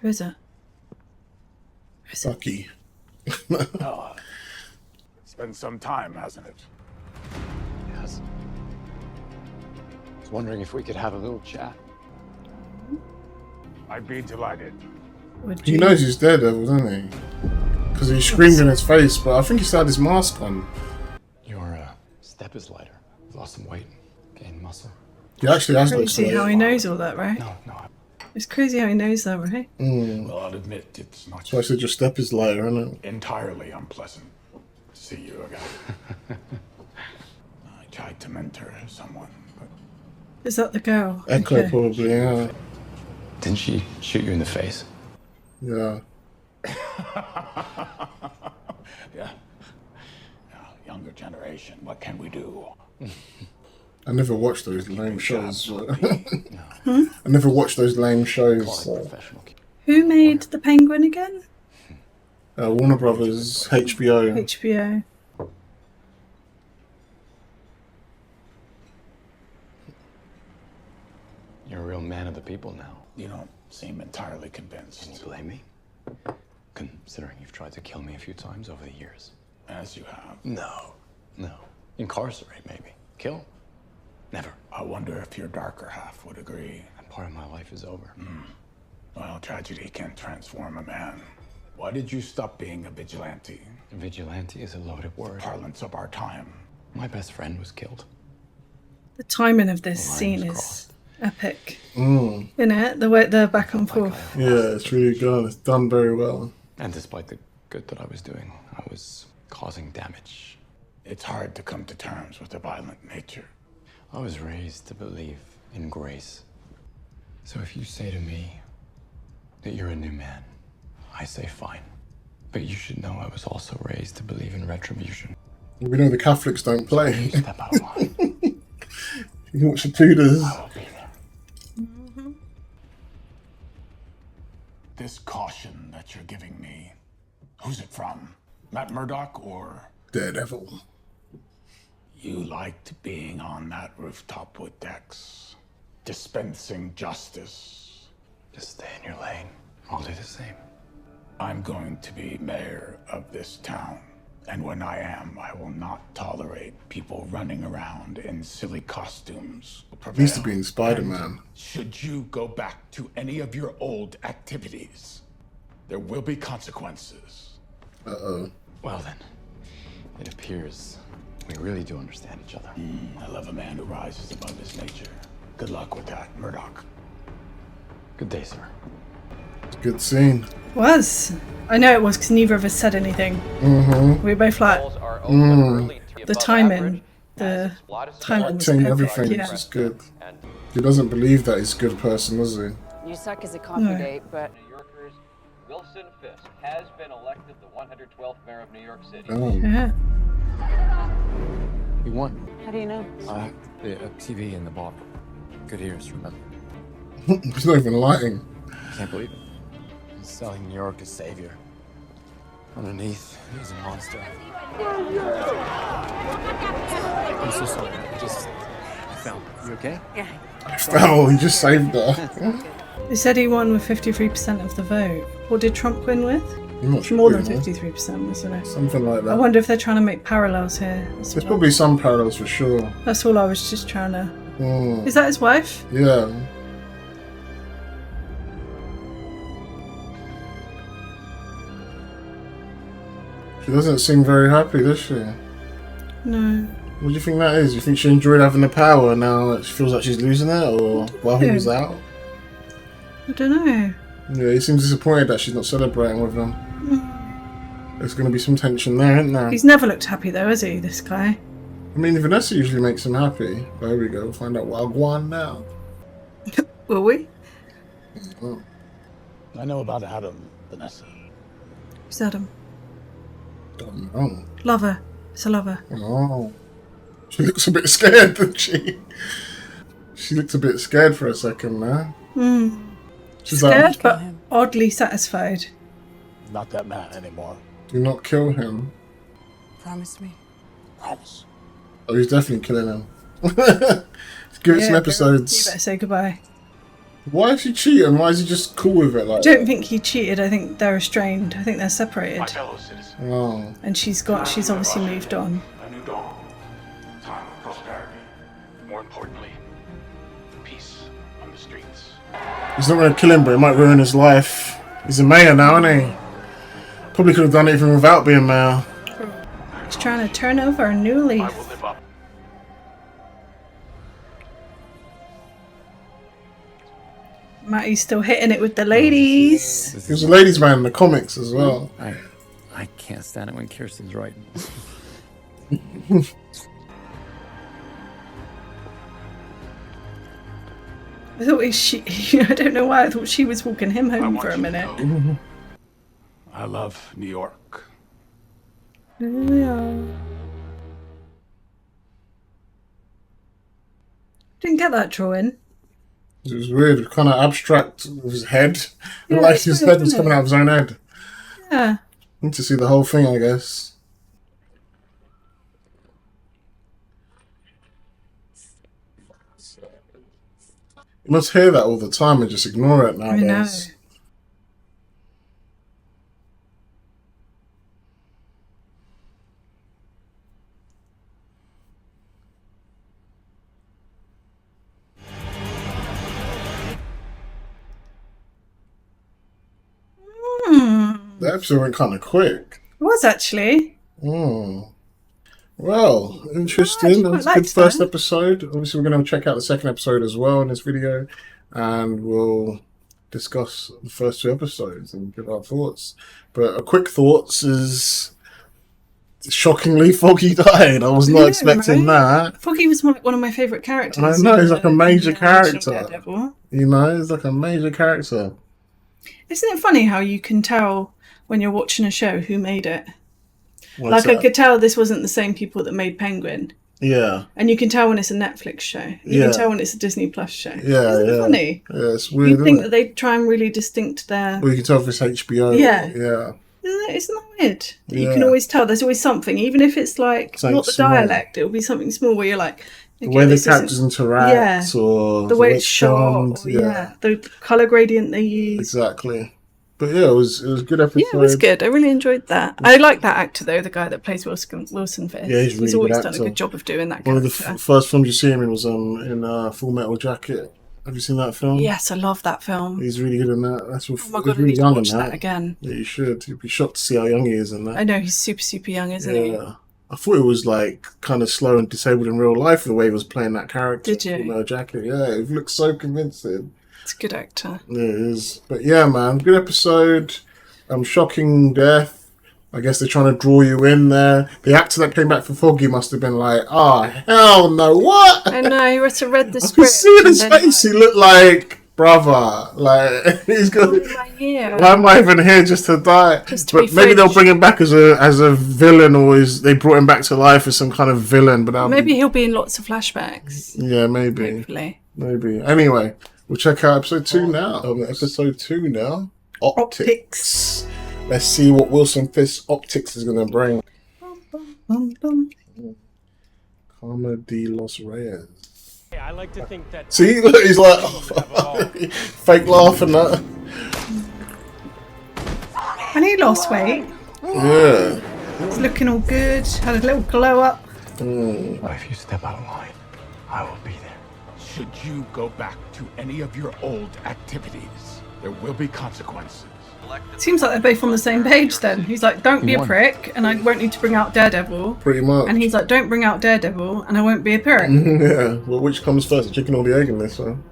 [SPEAKER 2] Who is it?
[SPEAKER 1] Foggy.
[SPEAKER 11] Oh, it's been some time, hasn't it?
[SPEAKER 4] Yes. I was wondering if we could have a little chat.
[SPEAKER 11] I'd be delighted.
[SPEAKER 1] He knows he's Daredevil, doesn't he? Because he screamed in his face, but I think he still had his mask on.
[SPEAKER 4] Your step is lighter. You've lost some weight, gained muscle.
[SPEAKER 1] He actually has looked
[SPEAKER 2] crazy how he knows all that, right?
[SPEAKER 4] No.
[SPEAKER 2] It's crazy how he knows that, right?
[SPEAKER 11] Well, I'll admit it's not
[SPEAKER 1] So I said your step is lighter, isn't it?
[SPEAKER 11] entirely unpleasant to see you again. I tried to mentor someone, but
[SPEAKER 2] Is that the girl?
[SPEAKER 1] Echo,
[SPEAKER 2] Okay.
[SPEAKER 1] probably, yeah.
[SPEAKER 4] Didn't she shoot you in the face?
[SPEAKER 1] Yeah.
[SPEAKER 11] yeah. Younger generation, what can we do?
[SPEAKER 1] I never watched those lame shows. I never watched those lame shows.
[SPEAKER 2] Who made the Penguin again?
[SPEAKER 1] Warner Brothers, HBO.
[SPEAKER 2] HBO.
[SPEAKER 4] You're a real man of the people now.
[SPEAKER 11] You don't seem entirely convinced.
[SPEAKER 4] Can you blame me? Considering you've tried to kill me a few times over the years.
[SPEAKER 11] As you have.
[SPEAKER 4] No. Incarcerate, maybe. Kill? Never.
[SPEAKER 11] I wonder if your darker half would agree.
[SPEAKER 4] And part of my life is over.
[SPEAKER 11] Well, tragedy can transform a man. Why did you stop being a vigilante?
[SPEAKER 4] Vigilante is a loaded word.
[SPEAKER 11] Parlance of our time.
[SPEAKER 4] My best friend was killed.
[SPEAKER 2] The timing of this scene is epic.
[SPEAKER 1] Mm.
[SPEAKER 2] Isn't it? The way they're back and forth.
[SPEAKER 1] Yeah, it's really good. It's done very well.
[SPEAKER 4] And despite the good that I was doing, I was causing damage.
[SPEAKER 11] It's hard to come to terms with a violent nature.
[SPEAKER 4] I was raised to believe in grace. So if you say to me that you're a new man, I say fine. But you should know I was also raised to believe in retribution.
[SPEAKER 1] We know the Catholics don't play.
[SPEAKER 4] Step out of line.
[SPEAKER 1] You watch the Tudors.
[SPEAKER 11] I will be there. This caution that you're giving me, who's it from? Matt Murdock or
[SPEAKER 1] Daredevil?
[SPEAKER 11] You liked being on that rooftop with Dex, dispensing justice.
[SPEAKER 4] Just stay in your lane. I'll do the same.
[SPEAKER 11] I'm going to be mayor of this town. And when I am, I will not tolerate people running around in silly costumes.
[SPEAKER 1] He used to be in Spider-Man.
[SPEAKER 11] Should you go back to any of your old activities, there will be consequences.
[SPEAKER 1] Uh-oh.
[SPEAKER 4] Well then, it appears we really do understand each other.
[SPEAKER 11] I love a man who rises above his nature. Good luck with that, Murdoch.
[SPEAKER 4] Good day, sir.
[SPEAKER 1] Good scene.
[SPEAKER 2] Was. I know it was because neither of us said anything.
[SPEAKER 1] Mm-hmm.
[SPEAKER 2] We were both like, the timing. The timing was
[SPEAKER 1] Saying
[SPEAKER 2] perfect.
[SPEAKER 1] everything
[SPEAKER 2] Yeah.
[SPEAKER 1] is good. He doesn't believe that he's a good person, does he?
[SPEAKER 21] You suck as a coffee
[SPEAKER 2] No.
[SPEAKER 21] date, but
[SPEAKER 22] New Yorkers, Wilson Fisk has been elected the 112th mayor of New York City.
[SPEAKER 1] Oh.
[SPEAKER 2] Yeah.
[SPEAKER 4] You won.
[SPEAKER 21] how do you know?
[SPEAKER 4] The TV in the bar. Good ears, remember?
[SPEAKER 1] He's not even lying.
[SPEAKER 4] I can't believe it. He's selling New York as savior. Underneath, he's a monster. I'm so sorry. I fell. You okay?
[SPEAKER 15] Yeah.
[SPEAKER 1] Oh, he just saved her.
[SPEAKER 2] They said he won with 53% of the vote. What did Trump win with?
[SPEAKER 1] Not
[SPEAKER 2] More than
[SPEAKER 1] sure,
[SPEAKER 2] 53%, wasn't it?
[SPEAKER 1] Something like that.
[SPEAKER 2] I wonder if they're trying to make parallels here.
[SPEAKER 1] There's probably some parallels for sure.
[SPEAKER 2] That's all I was just trying to...
[SPEAKER 1] Mm.
[SPEAKER 2] Is that his wife?
[SPEAKER 1] Yeah. She doesn't seem very happy, does she?
[SPEAKER 2] No.
[SPEAKER 1] What do you think that is? You think she enjoyed having the power and now she feels like she's losing it, or while he was out?
[SPEAKER 2] I don't know.
[SPEAKER 1] Yeah, he seems disappointed that she's not celebrating with him. There's going to be some tension there, isn't there?
[SPEAKER 2] He's never looked happy though, has he, this guy?
[SPEAKER 1] I mean, Vanessa usually makes him happy. There we go, we'll find out what I want now.
[SPEAKER 2] Will we?
[SPEAKER 1] Oh.
[SPEAKER 3] I know about Adam, Vanessa.
[SPEAKER 2] Who's Adam?
[SPEAKER 1] Don't know.
[SPEAKER 2] Lover. It's a lover.
[SPEAKER 1] Oh. She looks a bit scared, doesn't she? She looks a bit scared for a second there. She's
[SPEAKER 2] Scared,
[SPEAKER 1] like,
[SPEAKER 2] but oddly satisfied.
[SPEAKER 3] Not that man anymore.
[SPEAKER 1] do not kill him.
[SPEAKER 15] Promise me.
[SPEAKER 3] Promise.
[SPEAKER 1] Oh, he's definitely killing him. Let's give it some episodes.
[SPEAKER 2] You better say goodbye.
[SPEAKER 1] Why is he cheating? Why is he just cool with it?
[SPEAKER 2] I
[SPEAKER 1] Like,
[SPEAKER 2] don't think he cheated. I think they're estranged. I think they're separated.
[SPEAKER 11] My fellow citizens,
[SPEAKER 1] oh.
[SPEAKER 2] And she's obviously moved on.
[SPEAKER 11] a new dawn, time of prosperity. More importantly, peace on the streets.
[SPEAKER 1] He's not going to kill him, but it might ruin his life. He's a mayor now, isn't he? Probably could have done it even without being mayor.
[SPEAKER 2] He's trying to turn over a new leaf.
[SPEAKER 11] I will live up.
[SPEAKER 2] Matty's still hitting it with the ladies.
[SPEAKER 1] He was a ladies' man in the comics as well.
[SPEAKER 4] I can't stand it when Kirsten's writing.
[SPEAKER 2] I thought I don't know why I thought she was walking him home for a minute.
[SPEAKER 11] I love New York.
[SPEAKER 2] Yeah. Didn't get that drawing.
[SPEAKER 1] It was weird, kind of abstract with his head.
[SPEAKER 2] Yeah,
[SPEAKER 1] Like
[SPEAKER 2] it's
[SPEAKER 1] his
[SPEAKER 2] weird,
[SPEAKER 1] head was
[SPEAKER 2] isn't
[SPEAKER 1] coming
[SPEAKER 2] it?
[SPEAKER 1] out of his own head.
[SPEAKER 2] Yeah.
[SPEAKER 1] Need to see the whole thing, I guess. You must hear that all the time and just ignore it nowadays.
[SPEAKER 2] I know.
[SPEAKER 1] The episode went kind of quick.
[SPEAKER 2] It was actually.
[SPEAKER 1] Well, interesting. That was a
[SPEAKER 2] quite
[SPEAKER 1] good
[SPEAKER 2] liked
[SPEAKER 1] first
[SPEAKER 2] that.
[SPEAKER 1] episode. Obviously, we're going to check out the second episode as well in this video, and we'll discuss the first two episodes and give our thoughts. But a quick thoughts is shockingly Foggy died. I was not expecting that.
[SPEAKER 2] Foggy was one of my favourite characters.
[SPEAKER 1] I know, he's like a major
[SPEAKER 2] in the original
[SPEAKER 1] character.
[SPEAKER 2] Daredevil.
[SPEAKER 1] You know, he's like a major character.
[SPEAKER 2] Isn't it funny how you can tell when you're watching a show who made it?
[SPEAKER 1] What's
[SPEAKER 2] Like I
[SPEAKER 1] that?
[SPEAKER 2] could tell this wasn't the same people that made Penguin.
[SPEAKER 1] Yeah.
[SPEAKER 2] And you can tell when it's a Netflix show. You
[SPEAKER 1] Yeah.
[SPEAKER 2] can tell when it's a Disney Plus show.
[SPEAKER 1] Yeah,
[SPEAKER 2] Isn't it
[SPEAKER 1] yeah.
[SPEAKER 2] funny?
[SPEAKER 1] Yeah, it's weird.
[SPEAKER 2] You'd think
[SPEAKER 1] Isn't
[SPEAKER 2] that
[SPEAKER 1] it?
[SPEAKER 2] they'd try and really distinct their...
[SPEAKER 1] Well, you can tell if it's HBO.
[SPEAKER 2] Yeah.
[SPEAKER 1] Yeah.
[SPEAKER 2] Isn't that weird? You
[SPEAKER 1] Yeah.
[SPEAKER 2] can always tell. There's always something, even if it's like
[SPEAKER 1] Something
[SPEAKER 2] not the
[SPEAKER 1] small.
[SPEAKER 2] dialect. It'll be something small where you're like,
[SPEAKER 1] The
[SPEAKER 2] okay,
[SPEAKER 1] way the
[SPEAKER 2] this isn't-
[SPEAKER 1] characters interact, or
[SPEAKER 2] the way it's shot,
[SPEAKER 1] filmed,
[SPEAKER 2] or, yeah, the color gradient they use.
[SPEAKER 1] Exactly. But yeah, it was a good episode.
[SPEAKER 2] Yeah, it was good. I really enjoyed that. I like that actor though, the guy that plays Wilson Fisk.
[SPEAKER 1] Yeah, he's really
[SPEAKER 2] always
[SPEAKER 1] good
[SPEAKER 2] done a
[SPEAKER 1] actor.
[SPEAKER 2] good job of doing that
[SPEAKER 1] One of the
[SPEAKER 2] character.
[SPEAKER 1] first films you see him in was in Full Metal Jacket. Have you seen that film?
[SPEAKER 2] Yes, I love that film.
[SPEAKER 1] He's really good in that. That's what,
[SPEAKER 2] Oh my
[SPEAKER 1] he's
[SPEAKER 2] God, I
[SPEAKER 1] really
[SPEAKER 2] need to
[SPEAKER 1] young in
[SPEAKER 2] watch that again.
[SPEAKER 1] Yeah, you should. You'd be shocked to see how young he is in that.
[SPEAKER 2] I know he's super, super young, isn't he?
[SPEAKER 1] Yeah. I thought it was like kind of slow and disabled in real life the way he was playing that character.
[SPEAKER 2] Did you?
[SPEAKER 1] Full Metal Jacket. Yeah, it looks so convincing.
[SPEAKER 2] It's a good actor.
[SPEAKER 1] Yeah, it is. But yeah, man, good episode. Shocking death. I guess they're trying to draw you in there. The actor that came back for Foggy must have been like, oh, hell no, what?
[SPEAKER 2] I know, he must have read the
[SPEAKER 1] I
[SPEAKER 2] script.
[SPEAKER 1] could see in his
[SPEAKER 2] and then,
[SPEAKER 1] face, he looked like, brother, like, he's got,
[SPEAKER 2] here?
[SPEAKER 1] why am I even here just to die?
[SPEAKER 2] Just to
[SPEAKER 1] But
[SPEAKER 2] be
[SPEAKER 1] maybe they'll
[SPEAKER 2] French.
[SPEAKER 1] bring him back as a villain, or they brought him back to life as some kind of villain. But that'll
[SPEAKER 2] Maybe
[SPEAKER 1] be,
[SPEAKER 2] he'll be in lots of flashbacks.
[SPEAKER 1] yeah, maybe.
[SPEAKER 2] Hopefully.
[SPEAKER 1] Maybe. Anyway, we'll check out episode 2 now. Episode 2 now. Optics. Let's see what Wilson Fisk's Optics is going to bring. Karma de los Reyes.
[SPEAKER 7] Yeah, I like to think that.
[SPEAKER 1] See, look, he's like fake laugh and that.
[SPEAKER 2] And he lost weight.
[SPEAKER 1] Yeah.
[SPEAKER 2] He's looking all good. Had a little glow up.
[SPEAKER 4] If you step out of line, I will be there.
[SPEAKER 11] Should you go back to any of your old activities, there will be consequences.
[SPEAKER 2] Seems like they're both on the same page then. He's like, don't be a prick, and I won't need to bring out Daredevil.
[SPEAKER 1] Pretty much.
[SPEAKER 2] And he's like, don't bring out Daredevil, and I won't be a prick.
[SPEAKER 1] Yeah. Well, which comes first, the chicken or the egg in this one?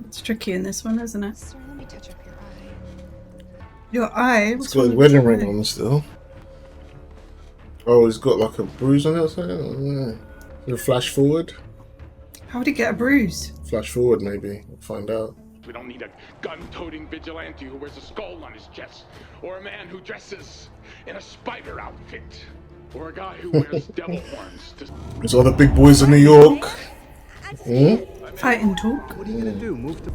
[SPEAKER 2] It's tricky in this one, isn't it? Sir, let me touch up your eye.
[SPEAKER 1] He's got his wedding ring on still. Oh, he's got like a bruise on it or something? A flash forward?
[SPEAKER 2] How would he get a bruise?
[SPEAKER 1] Flash forward, maybe. We'll find out.
[SPEAKER 11] We don't need a gun-toting vigilante who wears a skull on his chest, or a man who dresses in a spider outfit, or a guy who wears devil horns.
[SPEAKER 1] There's all the big boys in New York.
[SPEAKER 2] Fighting talk.
[SPEAKER 7] What are you gonna do? Move to.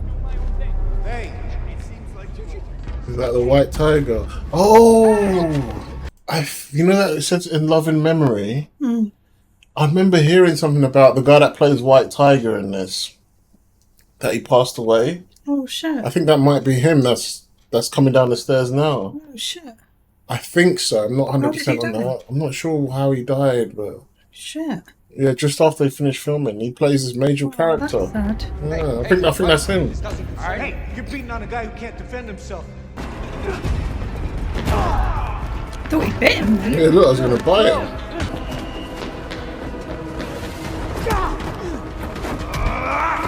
[SPEAKER 7] Hey, it seems like.
[SPEAKER 1] Is that the White Tiger? Oh! You know that it says in Love and Memory? I remember hearing something about the guy that plays White Tiger in this. That he passed away.
[SPEAKER 2] Oh shit.
[SPEAKER 1] I think that might be him that's coming down the stairs now.
[SPEAKER 2] Oh shit.
[SPEAKER 1] I think so. I'm not 100% on
[SPEAKER 2] die?
[SPEAKER 1] that. I'm not sure how he died, but...
[SPEAKER 2] Shit.
[SPEAKER 1] Yeah, just after they finished filming. He plays his major character.
[SPEAKER 2] That's sad.
[SPEAKER 1] Yeah, I think that's him.
[SPEAKER 7] Alright, hey, you're beating on a guy who can't defend himself.
[SPEAKER 2] Thought he bit him.
[SPEAKER 1] Yeah, look, I was going to bite him.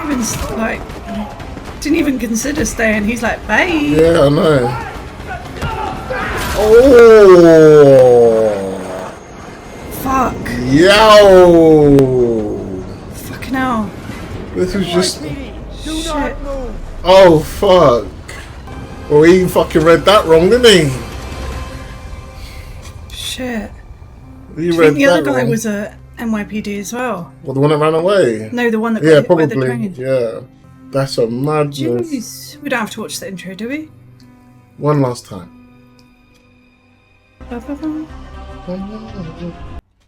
[SPEAKER 2] Even like, didn't even consider staying. He's like, bye.
[SPEAKER 1] Yeah, I know. Oh!
[SPEAKER 2] Fuck.
[SPEAKER 1] Yo!
[SPEAKER 2] Fucking hell.
[SPEAKER 1] This was just...
[SPEAKER 2] Shit.
[SPEAKER 1] Oh, fuck. Well, he fucking read that wrong, didn't he?
[SPEAKER 2] Shit.
[SPEAKER 1] He
[SPEAKER 2] Do you
[SPEAKER 1] read
[SPEAKER 2] think the other
[SPEAKER 1] that
[SPEAKER 2] guy
[SPEAKER 1] wrong.
[SPEAKER 2] was a NYPD as well?
[SPEAKER 1] Well, the one that ran away?
[SPEAKER 2] No, the one that
[SPEAKER 1] Yeah,
[SPEAKER 2] got hit by the
[SPEAKER 1] probably.
[SPEAKER 2] train.
[SPEAKER 1] Yeah. That's a madness.
[SPEAKER 2] Jeez. We don't have to watch the intro, do we?
[SPEAKER 1] One last time.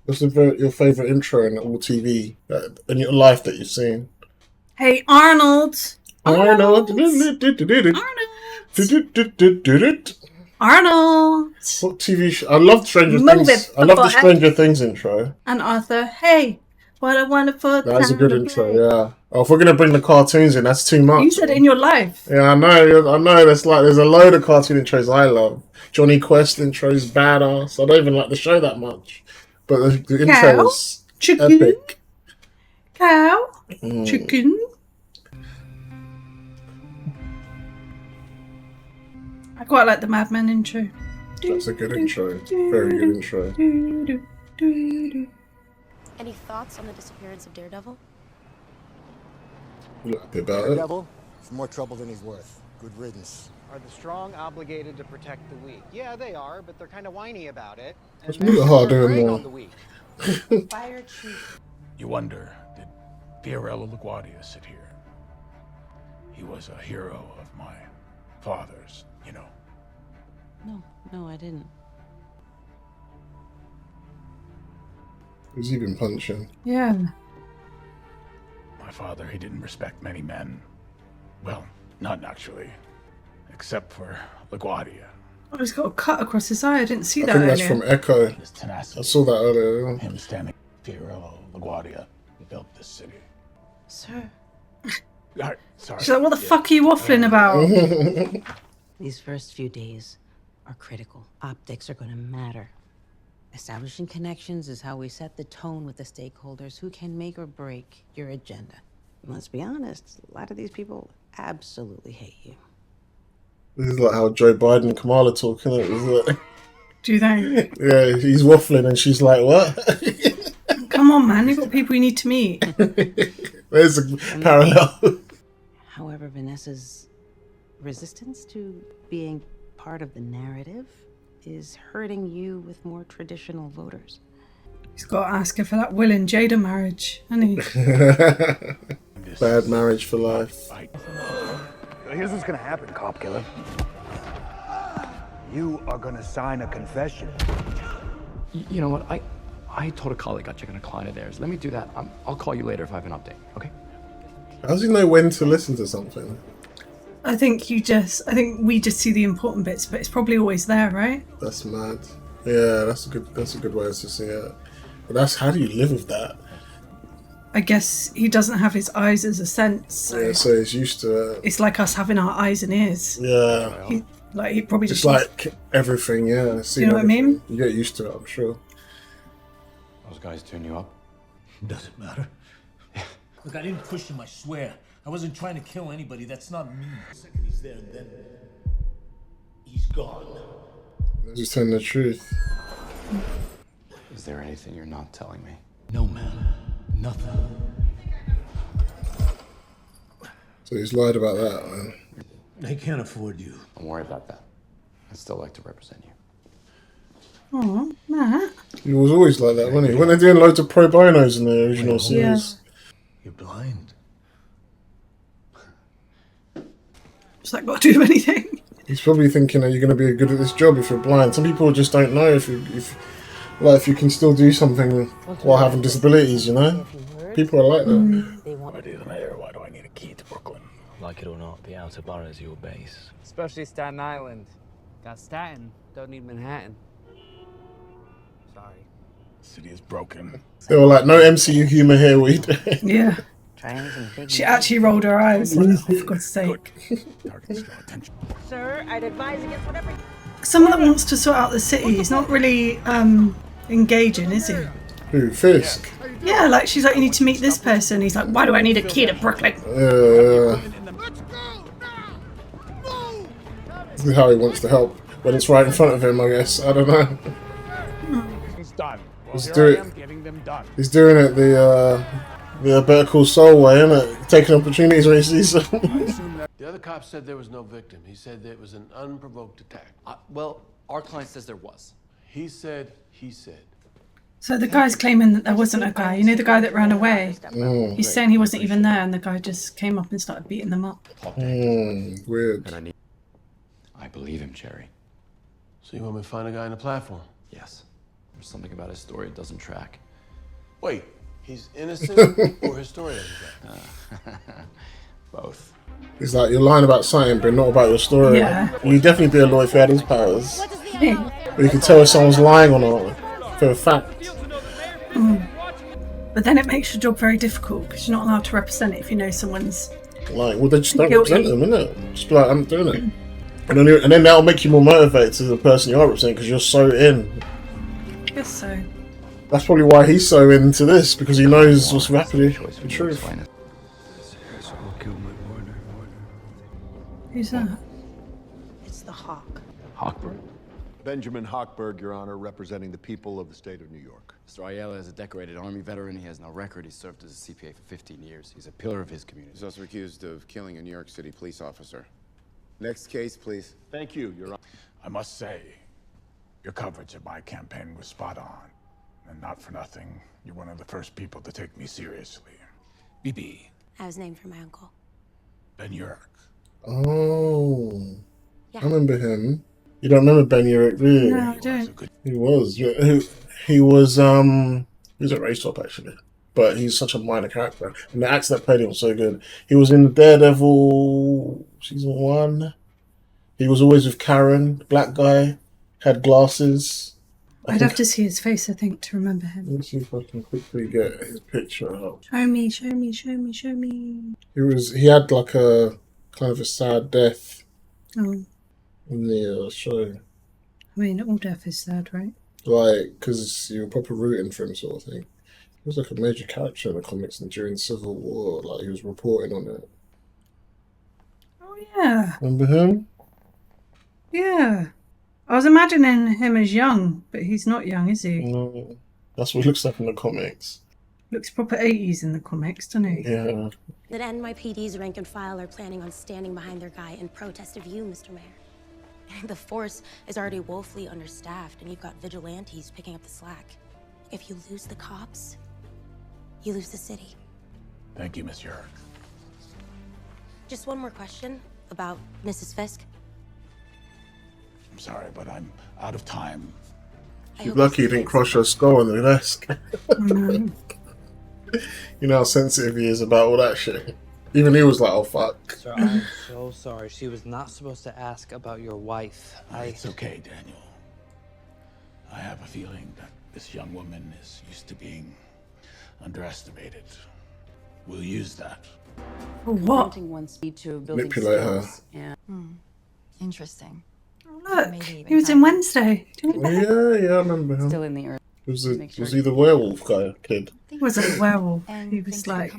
[SPEAKER 1] What's your favourite intro in all TV in your life that you've seen?
[SPEAKER 2] Hey, Arnold.
[SPEAKER 1] Arnold.
[SPEAKER 2] Arnold.
[SPEAKER 1] What TV show? I love Stranger
[SPEAKER 2] Move
[SPEAKER 1] Things.
[SPEAKER 2] it,
[SPEAKER 1] I love the
[SPEAKER 2] football.
[SPEAKER 1] Stranger Things intro.
[SPEAKER 2] And Arthur. Hey, what a wonderful
[SPEAKER 1] That's a
[SPEAKER 2] time
[SPEAKER 1] good
[SPEAKER 2] to
[SPEAKER 1] intro,
[SPEAKER 2] play.
[SPEAKER 1] yeah. Oh, if we're gonna bring the cartoons in, that's too much.
[SPEAKER 2] You said in your life.
[SPEAKER 1] Yeah, I know. There's a load of cartoon intros I love. Johnny Quest intro's badass. I don't even like the show that much, but the intro is
[SPEAKER 2] Chicken.
[SPEAKER 1] epic.
[SPEAKER 2] Cow. Chicken. I quite like the Mad Men intro.
[SPEAKER 1] That's a good intro. Very good intro.
[SPEAKER 6] Any thoughts on the disappearance of Daredevil?
[SPEAKER 1] You look happy about it.
[SPEAKER 20] Daredevil, it's more trouble than he's worth. Good riddance.
[SPEAKER 7] Are the strong obligated to protect the weak? Yeah, they are, but they're kind of whiny about it.
[SPEAKER 1] What's Muta Hard doing
[SPEAKER 7] preying
[SPEAKER 1] more?
[SPEAKER 7] on the weak.
[SPEAKER 6] Fire chief.
[SPEAKER 11] You wonder, did Fiorello LaGuardia sit here? He was a hero of my father's, you know.
[SPEAKER 6] No, I didn't.
[SPEAKER 1] Who's he been punching?
[SPEAKER 2] Yeah.
[SPEAKER 11] My father, he didn't respect many men. Well, not naturally. Except for LaGuardia.
[SPEAKER 2] Oh, he's got a cut across his eye. I didn't see
[SPEAKER 1] I
[SPEAKER 2] that
[SPEAKER 1] think that's
[SPEAKER 2] earlier.
[SPEAKER 1] from Echo.
[SPEAKER 11] His tenacity.
[SPEAKER 1] I saw that earlier.
[SPEAKER 11] Him standing. Fiorello LaGuardia built this city.
[SPEAKER 6] Sir.
[SPEAKER 11] Alright, sorry.
[SPEAKER 2] She's like, what the fuck are you waffling about?
[SPEAKER 15] These first few days are critical. Optics are going to matter. Establishing connections is how we set the tone with the stakeholders who can make or break your agenda. And let's be honest, a lot of these people absolutely hate you.
[SPEAKER 1] This is like how Joe Biden and Kamala talk, isn't it? Is it?
[SPEAKER 2] Do you think?
[SPEAKER 1] Yeah, he's waffling and she's like, what?
[SPEAKER 2] Come on, man. You've got people you need to meet.
[SPEAKER 1] There's a parallel.
[SPEAKER 15] However, Vanessa's resistance to being part of the narrative is hurting you with more traditional voters.
[SPEAKER 2] He's got to ask her for that Will and Jada marriage, hasn't he?
[SPEAKER 1] Bad marriage for life.
[SPEAKER 8] Here's what's gonna happen, cop killer. You are gonna sign a confession.
[SPEAKER 4] You know what? I told a colleague I'd check on a client of theirs. Let me do that. I'll call you later if I have an update, okay?
[SPEAKER 1] How does he know when to listen to something?
[SPEAKER 2] I think we just see the important bits, but it's probably always there, right?
[SPEAKER 1] That's mad. Yeah, that's a good way to see it. But how do you live with that?
[SPEAKER 2] I guess he doesn't have his eyes as a sense. So
[SPEAKER 1] So he's used to it.
[SPEAKER 2] it's like us having our eyes and ears.
[SPEAKER 1] Yeah.
[SPEAKER 2] He probably
[SPEAKER 1] Just
[SPEAKER 2] just
[SPEAKER 1] like everything, yeah.
[SPEAKER 2] You know what I mean?
[SPEAKER 1] You get used to it, I'm sure.
[SPEAKER 4] Those guys tune you up?
[SPEAKER 21] Doesn't matter. Look, I didn't push him, I swear. I wasn't trying to kill anybody. That's not me. The second he's there, and then he's gone.
[SPEAKER 1] They're just telling the truth.
[SPEAKER 4] Is there anything you're not telling me?
[SPEAKER 21] No, man. Nothing.
[SPEAKER 1] So he's lied about that, man.
[SPEAKER 21] I can't afford you.
[SPEAKER 4] Don't worry about that. I'd still like to represent you.
[SPEAKER 2] Oh, Matt.
[SPEAKER 1] He was always like that, wasn't he? When they're doing loads of pro bonos in the original series.
[SPEAKER 21] You're blind.
[SPEAKER 2] What's that got to do with anything?
[SPEAKER 1] He's probably thinking, are you going to be good at this job if you're blind? Some people just don't know if you can still do something while having disabilities, you know? People are like that.
[SPEAKER 3] Why do the mayor? Why do I need a key to Brooklyn? Like it or not, the outer borough's your base.
[SPEAKER 14] Especially Staten Island. Got Staten, don't need Manhattan. Sorry.
[SPEAKER 3] The city is broken.
[SPEAKER 1] They were like, no MCU humor here, what are you doing?
[SPEAKER 2] Yeah. She actually rolled her eyes. Like, oh, for God's sake.
[SPEAKER 19] Sir, I'd advise against whatever.
[SPEAKER 2] Someone that wants to sort out the city is not really engaging, is he?
[SPEAKER 1] Who, Fisk?
[SPEAKER 2] Yeah, like she's like, you need to meet this person. He's like, why do I need a key to Brooklyn?
[SPEAKER 1] This is how he wants to help when it's right in front of him, I guess. I don't know.
[SPEAKER 3] He's done. Well,
[SPEAKER 1] He's
[SPEAKER 3] here
[SPEAKER 1] doing
[SPEAKER 3] I am getting them done.
[SPEAKER 1] He's doing it the Better Call Saul way, isn't it? Taking opportunities when he sees them.
[SPEAKER 18] The other cop said there was no victim. He said that it was an unprovoked attack.
[SPEAKER 23] Well, our client says there was.
[SPEAKER 18] He said, he said.
[SPEAKER 2] So the guy's claiming that there wasn't a guy. You know the guy that ran away? He's saying he wasn't even there and the guy just came up and started beating them up.
[SPEAKER 1] Weird.
[SPEAKER 4] I believe him, Cherry.
[SPEAKER 18] So you want me to find a guy on the platform?
[SPEAKER 4] Yes. There's something about his story that doesn't track.
[SPEAKER 18] Wait, he's innocent or his story doesn't track?
[SPEAKER 4] Both.
[SPEAKER 1] He's like, you're lying about something, but not about your story.
[SPEAKER 2] Yeah.
[SPEAKER 1] You'd definitely be a lawyer if you had his powers. But you could tell if someone's lying or not, for a fact.
[SPEAKER 2] But then it makes your job very difficult because you're not allowed to represent it if you know someone's
[SPEAKER 1] Like, well, they just don't
[SPEAKER 2] guilty.
[SPEAKER 1] represent them, innit? Just be like, I'm doing it. And then that'll make you more motivated to the person you are representing because you're so in.
[SPEAKER 2] I guess so.
[SPEAKER 1] That's probably why he's so into this, because he knows what's rapidly the truth.
[SPEAKER 2] Who's that?
[SPEAKER 15] It's the Hawk.
[SPEAKER 4] Hawkberg?
[SPEAKER 24] Benjamin Hochberg, Your Honor, representing the people of the state of New York.
[SPEAKER 23] Mr. Ayala is a decorated Army veteran. He has no record. He served as a CPA for 15 years. He's a pillar of his community.
[SPEAKER 25] He's also accused of killing a New York City police officer. Next case, please.
[SPEAKER 24] Thank you, Your Honor.
[SPEAKER 3] I must say, your coverage of my campaign was spot on. And not for nothing, you're one of the first people to take me seriously. BB.
[SPEAKER 6] I was named for my uncle.
[SPEAKER 3] Ben Urich.
[SPEAKER 1] Oh.
[SPEAKER 6] Yeah.
[SPEAKER 1] I remember him. You don't remember Ben Urich, really?
[SPEAKER 2] No, I don't.
[SPEAKER 1] He was. He was a race top, actually. But he's such a minor character. And the actor that played him was so good. He was in Daredevil season 1. He was always with Karen, black guy, had glasses.
[SPEAKER 2] I'd have to see his face, I think, to remember him.
[SPEAKER 1] Let me see if I can quickly get his picture out.
[SPEAKER 2] Show me, show me, show me, show me.
[SPEAKER 1] He had like a kind of a sad death
[SPEAKER 2] Oh,
[SPEAKER 1] in the show.
[SPEAKER 2] I mean, all death is sad, right?
[SPEAKER 1] Like, because you were proper rooting for him, sort of thing. He was like a major character in the comics and during Civil War. Like, he was reporting on it.
[SPEAKER 2] Oh, yeah.
[SPEAKER 1] Remember him?
[SPEAKER 2] Yeah. I was imagining him as young, but he's not young, is he?
[SPEAKER 1] No. That's what he looks like in the comics.
[SPEAKER 2] Looks proper 80s in the comics, doesn't he?
[SPEAKER 1] Yeah.
[SPEAKER 6] The NYPD's rank and file are planning on standing behind their guy in protest of you, Mr. Mayor. The force is already woefully understaffed, and you've got vigilantes picking up the slack. If you lose the cops, you lose the city.
[SPEAKER 3] Thank you, Miss Urich.
[SPEAKER 6] Just one more question about Mrs. Fisk.
[SPEAKER 3] I'm sorry, but I'm out of time.
[SPEAKER 1] You're lucky you didn't crush her skull on the desk. You know how sensitive he is about all that shit. Even he was like, oh fuck.
[SPEAKER 14] Sir, I'm so sorry. She was not supposed to ask about your wife.
[SPEAKER 3] It's okay, Daniel. I have a feeling that this young woman is used to being underestimated. We'll use that.
[SPEAKER 2] What?
[SPEAKER 9] One speed to building
[SPEAKER 1] Manipulate her.
[SPEAKER 9] and...
[SPEAKER 2] Interesting. Oh, look, he was in Wednesday. Do you remember?
[SPEAKER 1] Yeah, I remember him.
[SPEAKER 9] Still in the earth.
[SPEAKER 1] Was he the werewolf guy, kid?
[SPEAKER 2] He wasn't a werewolf. He was like,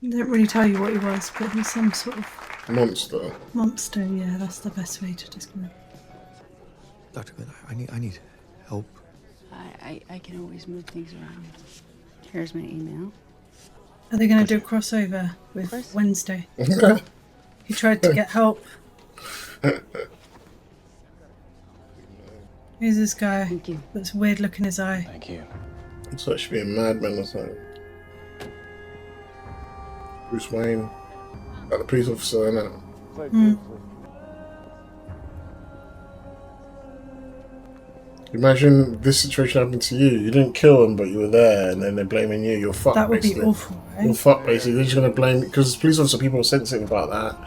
[SPEAKER 2] they don't really tell you what he was, but he's some sort of
[SPEAKER 1] Monster.
[SPEAKER 2] monster. Yeah, that's the best way to describe it.
[SPEAKER 10] Dr. Glenn, I need help.
[SPEAKER 9] I can always move things around. Here's my email.
[SPEAKER 2] Are they going to do a crossover with Wednesday? He tried to get help. Who's this guy?
[SPEAKER 9] Thank you.
[SPEAKER 2] That's weird look in his eye.
[SPEAKER 4] Thank you.
[SPEAKER 1] Looks like she be a madman or something. Bruce Wayne. Like the police officer, innit? Imagine this situation happened to you. You didn't kill him, but you were there, and then they're blaming you. You're fucked,
[SPEAKER 2] That would
[SPEAKER 1] basically.
[SPEAKER 2] be awful, right?
[SPEAKER 1] You're fucked, basically. They're just going to blame... Because police officer people are sensitive about that.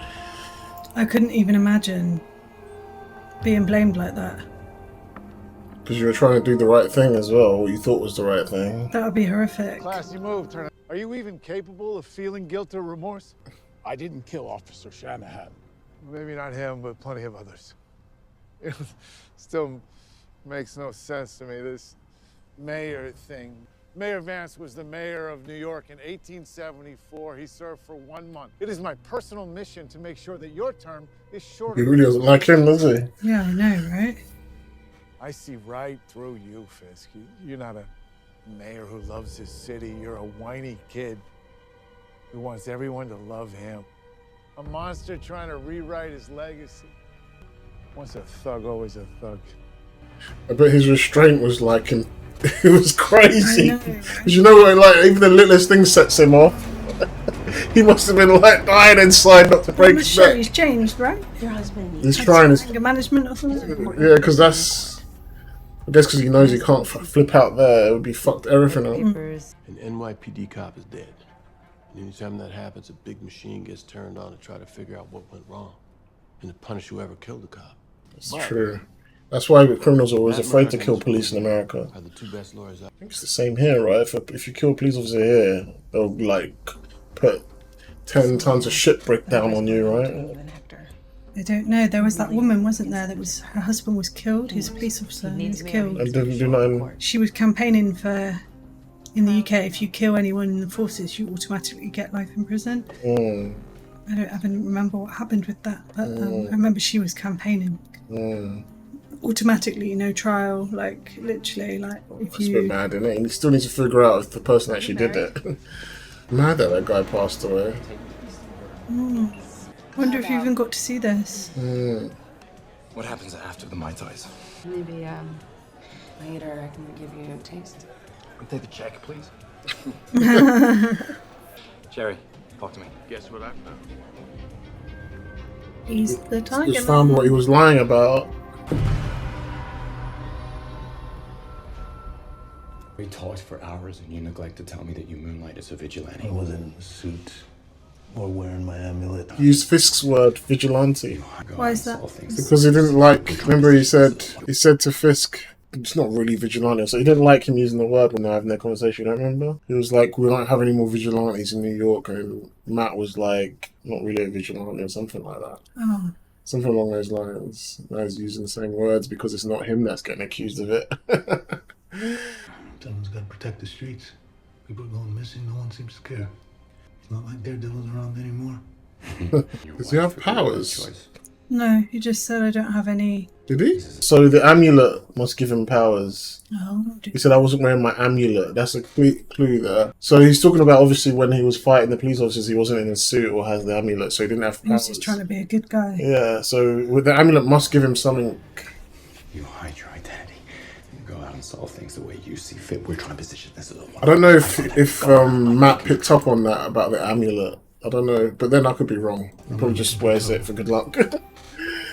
[SPEAKER 2] I couldn't even imagine being blamed like that.
[SPEAKER 1] Because you were trying to do the right thing as well, what you thought was the right thing.
[SPEAKER 2] That would be horrific.
[SPEAKER 13] Classy move, Turner. Are you even capable of feeling guilt or remorse?
[SPEAKER 3] I didn't kill Officer Shanahan.
[SPEAKER 13] Maybe not him, but plenty of others. It still makes no sense to me, this mayor thing. Mayor Vance was the mayor of New York in 1874. He served for 1 month. It is my personal mission to make sure that your term is shorter.
[SPEAKER 1] He really doesn't like him, does he?
[SPEAKER 2] Yeah, I know, right?
[SPEAKER 13] I see right through you, Fisk. You're not a mayor who loves his city. You're a whiny kid who wants everyone to love him. A monster trying to rewrite his legacy. Once a thug, always a thug.
[SPEAKER 1] I bet his restraint was like him. It was crazy. Because you know what, like, even the littlest thing sets him off. He must have been like dying inside not to break his neck.
[SPEAKER 2] He's changed, right?
[SPEAKER 9] Your husband.
[SPEAKER 1] He's trying his...
[SPEAKER 2] Anger management or something?
[SPEAKER 1] Yeah, because that's... I guess because he knows he can't flip out there, it would be fucked everything up.
[SPEAKER 18] An NYPD cop is dead. And anytime that happens, a big machine gets turned on to try to figure out what went wrong and to punish whoever killed the cop.
[SPEAKER 1] It's true. That's why criminals are always afraid to kill police in America.
[SPEAKER 18] Are the two best lawyers
[SPEAKER 1] I think it's the same here, right? If you kill a police officer here, they'll like put 10 tons of shit brick down on you, right?
[SPEAKER 2] I don't know. There was that woman, wasn't there? That was her husband was killed. He's a police officer. He was killed.
[SPEAKER 1] And didn't do nothing.
[SPEAKER 2] She was campaigning for, in the UK, if you kill anyone in the forces, you automatically get life in prison. I don't even remember what happened with that, but I remember she was campaigning. Automatically, no trial, like literally, like if
[SPEAKER 1] It's a bit mad, isn't it? And you still need to figure out if the person actually did it. Mad that guy passed away.
[SPEAKER 2] Wonder if you even got to see this.
[SPEAKER 4] What happens after the Mai Tais?
[SPEAKER 9] Maybe later I can give you a taste.
[SPEAKER 4] I'll take the check, please. Jerry, talk to me.
[SPEAKER 11] Guess what I found?
[SPEAKER 2] He's the tiger.
[SPEAKER 1] Just found what he was lying about.
[SPEAKER 4] We talked for hours and you neglect to tell me that you moonlight as a vigilante.
[SPEAKER 10] I wasn't in a suit or wearing my amulet.
[SPEAKER 1] He used Fisk's word, vigilante.
[SPEAKER 2] Why is that?
[SPEAKER 1] Because he didn't like, remember he said to Fisk, it's not really vigilante, so he didn't like him using the word when they were having their conversation, you don't remember? He was like, we don't have any more vigilantes in New York, and Matt was like, not really a vigilante or something like that.
[SPEAKER 2] Oh.
[SPEAKER 1] Something along those lines. Now he's using the same words because it's not him that's getting accused of it.
[SPEAKER 10] Someone's got to protect the streets. People are going missing, no one seems to care. It's not like Daredevil's around anymore.
[SPEAKER 1] Does he have powers?
[SPEAKER 2] No, he just said I don't have any.
[SPEAKER 1] Did he? So the amulet must give him powers.
[SPEAKER 2] Oh.
[SPEAKER 1] He said I wasn't wearing my amulet. That's a clue there. So he's talking about obviously when he was fighting the police officers, he wasn't in a suit or has the amulet, so he didn't have powers.
[SPEAKER 2] He was just trying to be a good guy.
[SPEAKER 1] Yeah, so with the amulet must give him something.
[SPEAKER 4] You hide your identity. You go out and solve things the way you see fit. We're trying to position this as a...
[SPEAKER 1] I don't know if Matt picked up on that about the amulet. I don't know, but then I could be wrong. He probably just wears it for good luck.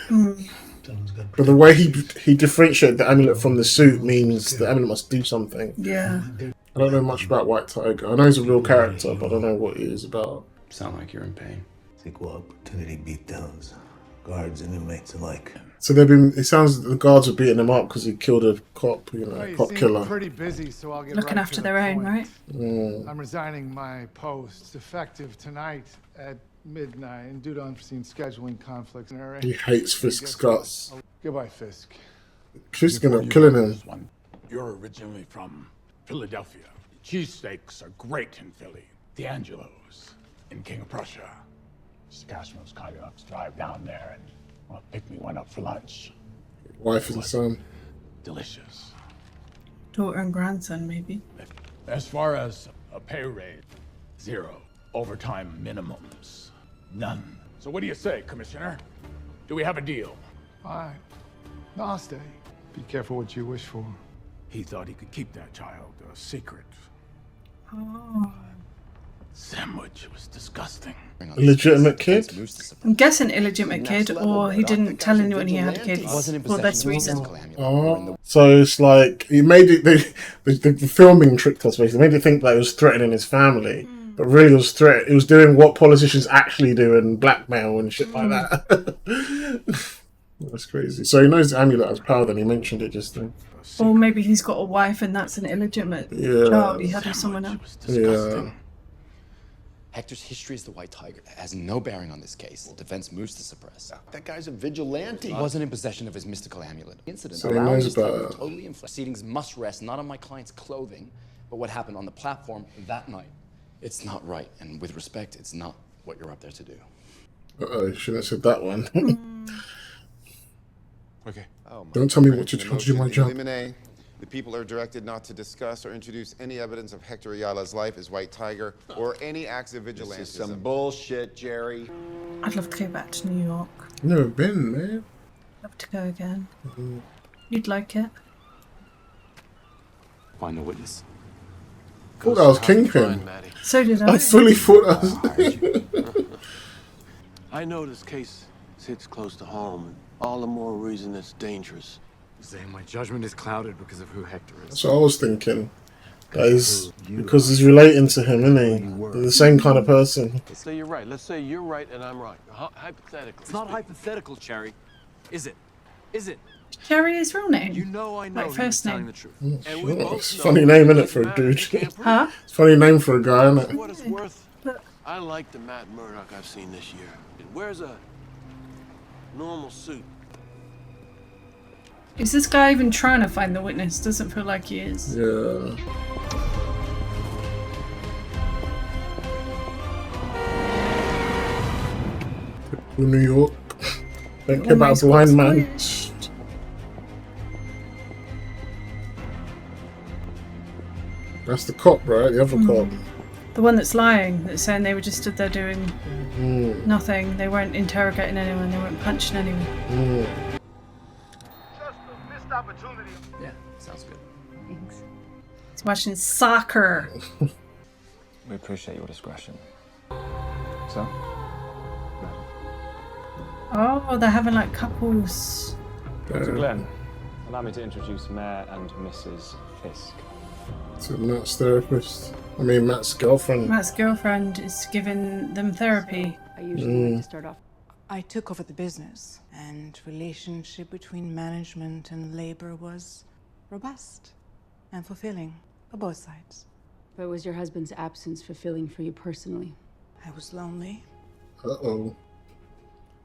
[SPEAKER 1] But the way he differentiated the amulet from the suit means the amulet must do something.
[SPEAKER 2] Yeah.
[SPEAKER 1] I don't know much about White Tiger. I know he's a real character, but I don't know what he is about.
[SPEAKER 4] Sound like you're in pain.
[SPEAKER 10] Equal opportunity beatdowns, guards and inmates alike.
[SPEAKER 1] So they've been. It sounds that the guards are beating him up because he killed a cop. You know,
[SPEAKER 13] You
[SPEAKER 1] cop
[SPEAKER 13] seem
[SPEAKER 1] killer.
[SPEAKER 13] pretty busy, so I'll get
[SPEAKER 2] Looking
[SPEAKER 13] right
[SPEAKER 2] after
[SPEAKER 13] to
[SPEAKER 2] their
[SPEAKER 13] the
[SPEAKER 2] own,
[SPEAKER 13] point.
[SPEAKER 2] right?
[SPEAKER 13] I'm resigning my post. It's effective tonight at midnight, and due to unforeseen scheduling conflicts in area.
[SPEAKER 1] He hates Fisk's guts.
[SPEAKER 13] Goodbye, Fisk.
[SPEAKER 1] Fisk's gonna
[SPEAKER 11] Before you
[SPEAKER 1] killing
[SPEAKER 11] go,
[SPEAKER 1] him.
[SPEAKER 11] this one, you're originally from Philadelphia. Cheesesteaks are great in Philly. The Angelos in King of Prussia. Mr. Cashman's kind enough to drive down there and pick me one up for lunch.
[SPEAKER 1] Wife and son.
[SPEAKER 11] Delicious.
[SPEAKER 2] Daughter and grandson, maybe.
[SPEAKER 11] As far as a pay rate, 0. Overtime minimums, none. So what do you say, Commissioner? Do we have a deal?
[SPEAKER 13] Fine. No, I'll stay. Be careful what you wish for.
[SPEAKER 11] He thought he could keep that child a secret.
[SPEAKER 2] Oh.
[SPEAKER 11] Sandwich was disgusting.
[SPEAKER 1] Illegitimate kid?
[SPEAKER 2] I'm guessing illegitimate kid, or he didn't tell anyone he had kids. Well, that's reason.
[SPEAKER 1] Oh, so it's like he made it. The filming tricked us basically. Made it think that he was threatening his family, but really it was threat. It was doing what politicians actually do and blackmail and shit like that. That's crazy. So he knows the amulet has power. Then he mentioned it just then.
[SPEAKER 2] Or maybe he's got a wife and that's an illegitimate child he had with someone else.
[SPEAKER 1] Yeah.
[SPEAKER 23] Hector's history as the White Tiger has no bearing on this case. The defense moves to suppress.
[SPEAKER 18] That guy's a vigilante.
[SPEAKER 23] He wasn't in possession of his mystical amulet. Incident.
[SPEAKER 1] So he knows about it.
[SPEAKER 23] Totally proceedings must rest not on my client's clothing, but what happened on the platform that night. It's not right, and with respect, it's not what you're up there to do.
[SPEAKER 1] Uh-oh, you shouldn't have said that one.
[SPEAKER 25] Okay.
[SPEAKER 1] Don't tell me what to do my job.
[SPEAKER 25] Eliminate. The people are directed not to discuss or introduce any evidence of Hector Ayala's life as White Tiger or any acts of vigilantism.
[SPEAKER 18] This is some bullshit, Jerry.
[SPEAKER 2] I'd love to go back to New York.
[SPEAKER 1] Never been, man.
[SPEAKER 2] Love to go again. You'd like it?
[SPEAKER 23] Find the witness.
[SPEAKER 1] Thought that was Kingpin.
[SPEAKER 2] So did I.
[SPEAKER 1] I fully thought that was.
[SPEAKER 18] I know this case sits close to home, and all the more reason it's dangerous.
[SPEAKER 23] Saying my judgment is clouded because of who Hector is.
[SPEAKER 1] That's what I was thinking. That is because he's relating to him, isn't he? They're the same kind of person.
[SPEAKER 18] Let's say you're right. Let's say you're right and I'm right. Hypothetically.
[SPEAKER 7] It's not hypothetical, Cherry. Is it? Is it?
[SPEAKER 2] Cherry is real name.
[SPEAKER 7] You know I know
[SPEAKER 2] like first name.
[SPEAKER 7] the truth.
[SPEAKER 1] And we both it's a funny name, isn't it, for a dude?
[SPEAKER 2] Huh?
[SPEAKER 1] It's a funny name for a guy, isn't
[SPEAKER 18] For
[SPEAKER 1] it?
[SPEAKER 18] what it's worth, I like the Matt Murdock I've seen this year. It wears a normal suit.
[SPEAKER 2] Is this guy even trying to find the witness? Doesn't feel like he is.
[SPEAKER 1] Yeah. New York. Don't care about a blind man. That's the cop, right? The other cop.
[SPEAKER 2] The one that's lying, that's saying they were just stood there doing nothing. They weren't interrogating anyone. They weren't punching anyone.
[SPEAKER 7] Opportunity.
[SPEAKER 23] Yeah, sounds good.
[SPEAKER 2] Thanks. He's watching soccer.
[SPEAKER 4] We appreciate your discretion. So?
[SPEAKER 2] Oh, they're having like couples.
[SPEAKER 4] So Glenn, allow me to introduce Mayor and Mrs. Fisk.
[SPEAKER 1] So Matt's therapist. I mean, Matt's girlfriend.
[SPEAKER 2] Matt's girlfriend is giving them therapy.
[SPEAKER 9] I usually like to start off. I took over the business, and relationship between management and labor was robust and fulfilling for both sides.
[SPEAKER 5] But was your husband's absence fulfilling for you personally?
[SPEAKER 9] I was lonely.
[SPEAKER 1] Uh-oh.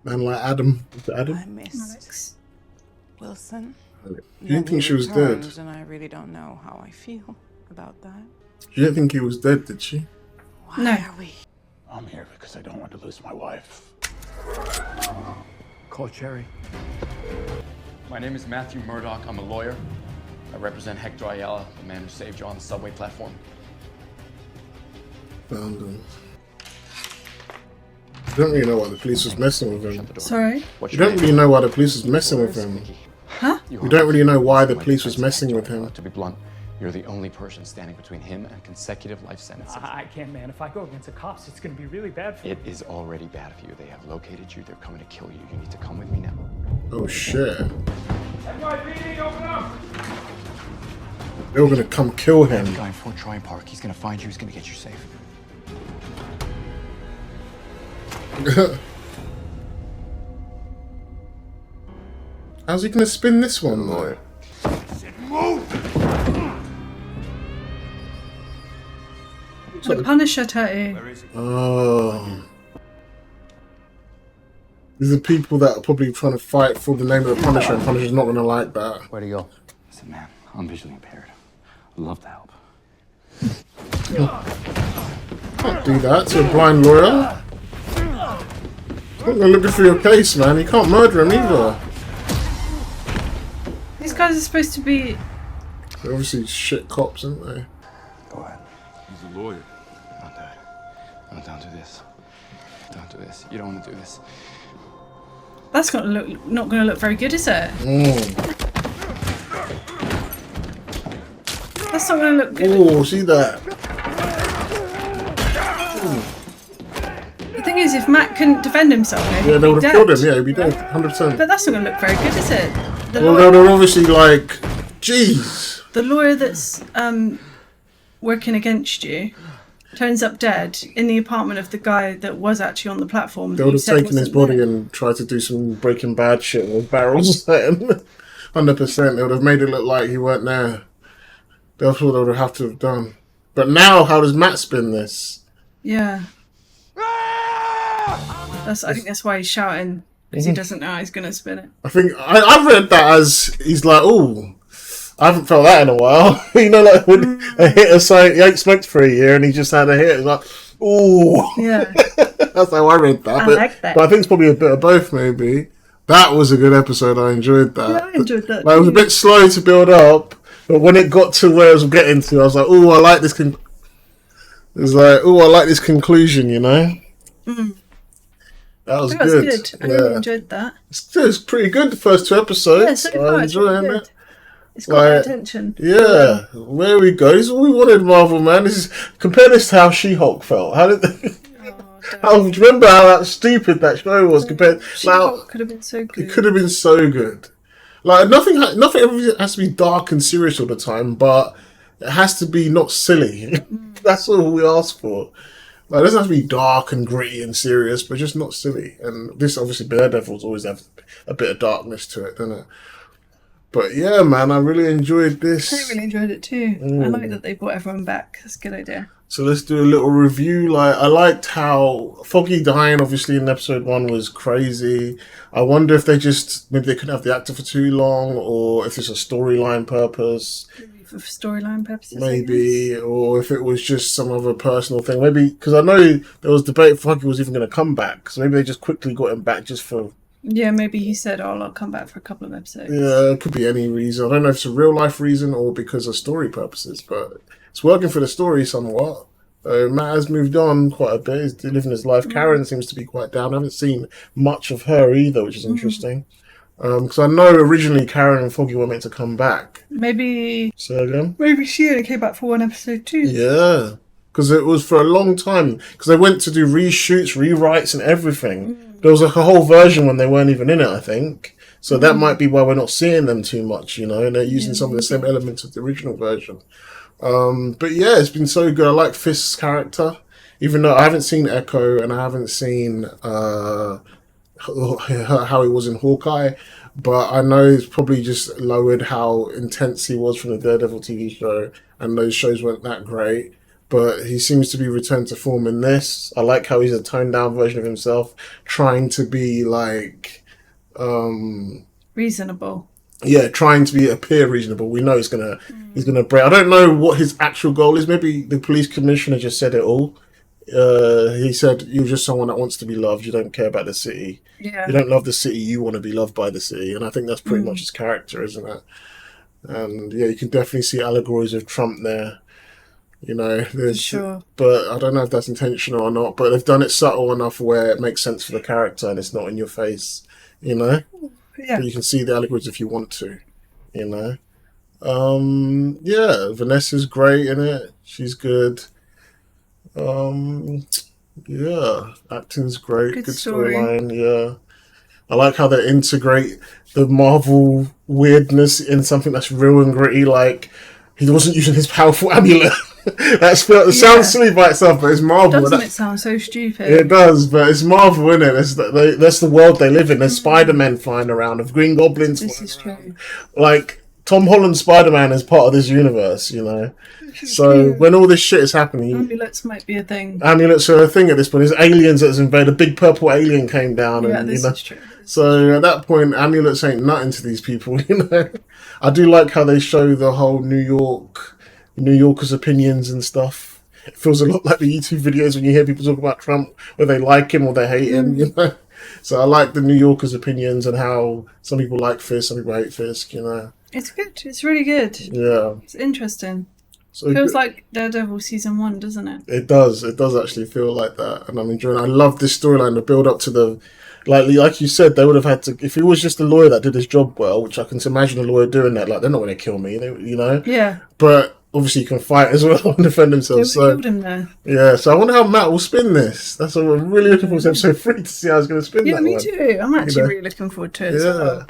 [SPEAKER 1] Man like Adam. Is it Adam?
[SPEAKER 9] I missed Wilson.
[SPEAKER 1] You didn't think she was dead?
[SPEAKER 9] And I really don't know how I feel about that.
[SPEAKER 1] She didn't think he was dead, did she?
[SPEAKER 9] Why are we?
[SPEAKER 11] I'm here because I don't want to lose my wife.
[SPEAKER 23] Call Cherry. My name is Matthew Murdock. I'm a lawyer. I represent Hector Ayala, the man who saved you on the subway platform.
[SPEAKER 1] Found him. You don't really know why the police was messing with him.
[SPEAKER 2] Sorry?
[SPEAKER 1] You don't really know why the police was messing with him.
[SPEAKER 2] Huh?
[SPEAKER 1] You don't really know why the police was messing with him.
[SPEAKER 23] To be blunt,
[SPEAKER 4] You're the only person standing between him and consecutive life sentences.
[SPEAKER 12] I can't, man. If I go against the cops, it's gonna be really bad for you.
[SPEAKER 4] It is already bad for you. They have located you. They're coming to kill you. You need to come with me now.
[SPEAKER 1] Oh shit.
[SPEAKER 11] NYPD, open up!
[SPEAKER 1] They were gonna come kill him.
[SPEAKER 4] The guy in Fort Tryon Park. He's gonna find you. He's gonna get you safe.
[SPEAKER 1] How's he gonna spin this one, though?
[SPEAKER 2] The Punisher tattoo.
[SPEAKER 1] Oh. These are people that are probably trying to fight for the name of the Punisher, and Punisher's not gonna like that.
[SPEAKER 4] Where'd he go? Listen, man, I'm visually impaired. I'd love to help.
[SPEAKER 1] Can't do that to a blind lawyer. They're looking for your case, man. You can't murder him either.
[SPEAKER 2] These guys are supposed to be...
[SPEAKER 1] They're obviously shit cops, aren't they?
[SPEAKER 4] Go ahead.
[SPEAKER 11] He's a lawyer.
[SPEAKER 4] Don't do it. No, don't do this. Don't do this. You don't want to do this.
[SPEAKER 2] That's not going to look very good, is it? That's not going to look good.
[SPEAKER 1] Oh, see that?
[SPEAKER 2] The thing is, if Matt couldn't defend himself,
[SPEAKER 1] Yeah, they would have killed him. Yeah, he'd be dead, 100%.
[SPEAKER 2] But that's not going to look very good, is it?
[SPEAKER 1] Well, they're obviously like, jeez.
[SPEAKER 2] The lawyer that's working against you turns up dead in the apartment of the guy that was actually on the platform.
[SPEAKER 1] They would have taken his body and tried to do some Breaking Bad shit with barrels at him. 100%. They would have made it look like he weren't there. That's what they would have to have done. But now, how does Matt spin this?
[SPEAKER 2] Yeah. I think that's why he's shouting, because he doesn't know how he's going to spin it.
[SPEAKER 1] I think I read that as he's like, oh, I haven't felt that in a while. You know, like when a hit or something, he ain't smoked for a year and he just had a hit. It's like, oh.
[SPEAKER 2] Yeah.
[SPEAKER 1] That's how I read that.
[SPEAKER 2] I like that.
[SPEAKER 1] But I think it's probably a bit of both, maybe. That was a good episode. I enjoyed that.
[SPEAKER 2] Yeah, I enjoyed that.
[SPEAKER 1] Like, it was a bit slow to build up, but when it got to where it was getting to, I was like, oh, I like this. It was like, oh, I like this conclusion, you know? That was good.
[SPEAKER 2] I really enjoyed that.
[SPEAKER 1] It's pretty good, the first two episodes.
[SPEAKER 2] Yeah, so far it's really good. It's got my attention.
[SPEAKER 1] Yeah, there we go. This is what we wanted, Marvel, man. Compare this to how She-Hulk felt. How did? Do you remember how stupid that show was compared?
[SPEAKER 2] She-Hulk could have been so good.
[SPEAKER 1] It could have been so good. Like nothing ever has to be dark and serious all the time, but it has to be not silly. That's all we ask for. Like, it doesn't have to be dark and gritty and serious, but just not silly. And this, obviously, Daredevil's always have a bit of darkness to it, doesn't it? But yeah, man, I really enjoyed this.
[SPEAKER 2] I really enjoyed it too. I like that they brought everyone back. That's a good idea.
[SPEAKER 1] So let's do a little review. Like, I liked how Foggy dying, obviously, in episode 1 was crazy. I wonder if maybe they couldn't have the actor for too long, or if it's a storyline purpose.
[SPEAKER 2] For storyline purposes,
[SPEAKER 1] maybe, or if it was just some other personal thing. Maybe, because I know there was debate if Foggy was even going to come back, so maybe they just quickly got him back just for...
[SPEAKER 2] Yeah, maybe he said, oh, I'll come back for a couple of episodes.
[SPEAKER 1] Yeah, it could be any reason. I don't know if it's a real life reason or because of story purposes, but it's working for the story somewhat. Matt has moved on quite a bit. He's living his life. Karen seems to be quite down. I haven't seen much of her either, which is interesting. Because I know originally Karen and Foggy were meant to come back.
[SPEAKER 2] Maybe...
[SPEAKER 1] Say again?
[SPEAKER 2] Maybe she only came back for one episode too.
[SPEAKER 1] Yeah. Because it was for a long time. Because they went to do reshoots, rewrites and everything. There was like a whole version when they weren't even in it, I think. So that might be why we're not seeing them too much, you know. And they're using some of the same elements of the original version. But yeah, it's been so good. I like Fisk's character. Even though I haven't seen Echo and I haven't seen... how he was in Hawkeye, but I know it's probably just lowered how intense he was from the Daredevil TV show, and those shows weren't that great, but he seems to be returned to form in this. I like how he's a toned down version of himself, trying to be like
[SPEAKER 2] reasonable.
[SPEAKER 1] Yeah, trying to appear reasonable. We know he's gonna break. I don't know what his actual goal is. Maybe the police commissioner just said it all. He said, you're just someone that wants to be loved. You don't care about the city.
[SPEAKER 2] Yeah.
[SPEAKER 1] You don't love the city. You want to be loved by the city. And I think that's pretty much his character, isn't it? And yeah, you can definitely see allegories of Trump there. You know,
[SPEAKER 2] sure.
[SPEAKER 1] But I don't know if that's intentional or not. But they've done it subtle enough where it makes sense for the character and it's not in your face. You know,
[SPEAKER 2] yeah.
[SPEAKER 1] But you can see the allegories if you want to. You know. Yeah, Vanessa's great in it. She's good. Yeah, acting's great.
[SPEAKER 2] Good
[SPEAKER 1] Good
[SPEAKER 2] story.
[SPEAKER 1] storyline. Yeah, I like how they integrate the Marvel weirdness in something that's real and gritty. Like he wasn't using his powerful amulet. It sounds silly by itself, but it's Marvel.
[SPEAKER 2] Doesn't it sound so stupid?
[SPEAKER 1] It does, but it's Marvel, isn't it? That's the world they live in. There's Spider-Man flying around, of Green Goblins.
[SPEAKER 2] This is true.
[SPEAKER 1] Like Tom Holland's Spider-Man is part of this universe, you know. So when all this shit is happening,
[SPEAKER 2] Amulets might be a thing.
[SPEAKER 1] amulets are a thing at this point. There's aliens that's invaded. A big purple alien came down,
[SPEAKER 2] Yeah,
[SPEAKER 1] and
[SPEAKER 2] this
[SPEAKER 1] you know.
[SPEAKER 2] is true.
[SPEAKER 1] So at that point, amulets ain't nothing to these people, you know. I do like how they show the whole New Yorkers' opinions and stuff. It feels a lot like the YouTube videos when you hear people talk about Trump, where they like him or they hate him, you know. So I like the New Yorkers' opinions and how some people like Fisk, some people hate Fisk, you know.
[SPEAKER 2] It's good. It's really good.
[SPEAKER 1] Yeah.
[SPEAKER 2] It's interesting.
[SPEAKER 1] So
[SPEAKER 2] Feels like Daredevil season 1, doesn't it?
[SPEAKER 1] It does. It does actually feel like that, and I'm enjoying it. I love this storyline, the build up to the, like you said, they would have had to. If he was just a lawyer that did his job well, which I can imagine a lawyer doing that, like they're not going to kill me, you know.
[SPEAKER 2] Yeah.
[SPEAKER 1] But obviously, you can fight as well and defend themselves.
[SPEAKER 2] They killed him there.
[SPEAKER 1] Yeah. So I wonder how Matt will spin this. That's what I'm really looking forward to. Episode 3 to see how he's going to spin that.
[SPEAKER 2] Yeah, me
[SPEAKER 1] one.
[SPEAKER 2] too. I'm actually
[SPEAKER 1] know?
[SPEAKER 2] really looking forward to it. As well.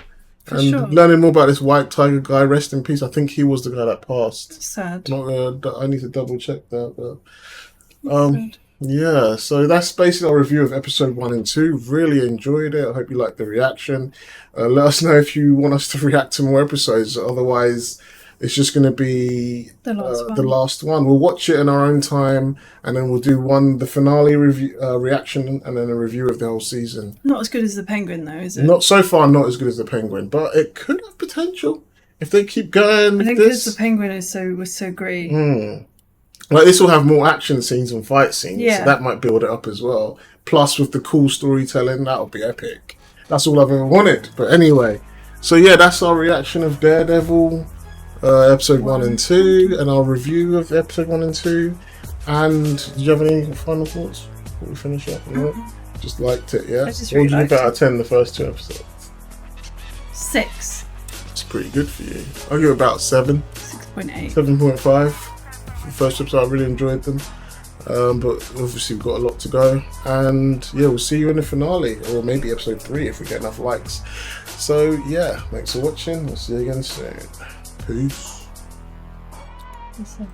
[SPEAKER 2] For
[SPEAKER 1] and
[SPEAKER 2] sure.
[SPEAKER 1] learning more about this White Tiger guy, rest in peace. I think he was the guy that passed.
[SPEAKER 2] Sad.
[SPEAKER 1] I need to double check that, but yeah. So that's basically our review of episode 1 and 2. Really enjoyed it. I hope you liked the reaction. Let us know if you want us to react to more episodes. Otherwise, it's just going to be
[SPEAKER 2] the
[SPEAKER 1] last one. We'll watch it in our own time, and then we'll do the finale review reaction, and then a review of the whole season.
[SPEAKER 2] Not as good as the Penguin, though, is it?
[SPEAKER 1] Not so far, not as good as the Penguin, but it could have potential if they keep going.
[SPEAKER 2] I think because the Penguin was so great.
[SPEAKER 1] Like this will have more action scenes and fight scenes,
[SPEAKER 2] Yeah.
[SPEAKER 1] so that might build it up as well. Plus, with the cool storytelling, that'll be epic. That's all I've ever wanted. But anyway, so yeah, that's our reaction of Daredevil. Episode 1 and 2, and our review of episode 1 and 2. And did you have any final thoughts before we finish up? No? Just liked it, yeah?
[SPEAKER 2] I just
[SPEAKER 1] What
[SPEAKER 2] really
[SPEAKER 1] would you give
[SPEAKER 2] liked
[SPEAKER 1] out of 10 the first 2 episodes?
[SPEAKER 2] 6.
[SPEAKER 1] It's pretty good for you. I'll give it about 7.
[SPEAKER 2] 6.8.
[SPEAKER 1] 7.5. The first episode, I really enjoyed them. But obviously we've got a lot to go. And yeah, we'll see you in the finale, or maybe episode 3 if we get enough likes. So yeah, thanks for watching. We'll see you again soon. Peace.
[SPEAKER 2] Listen.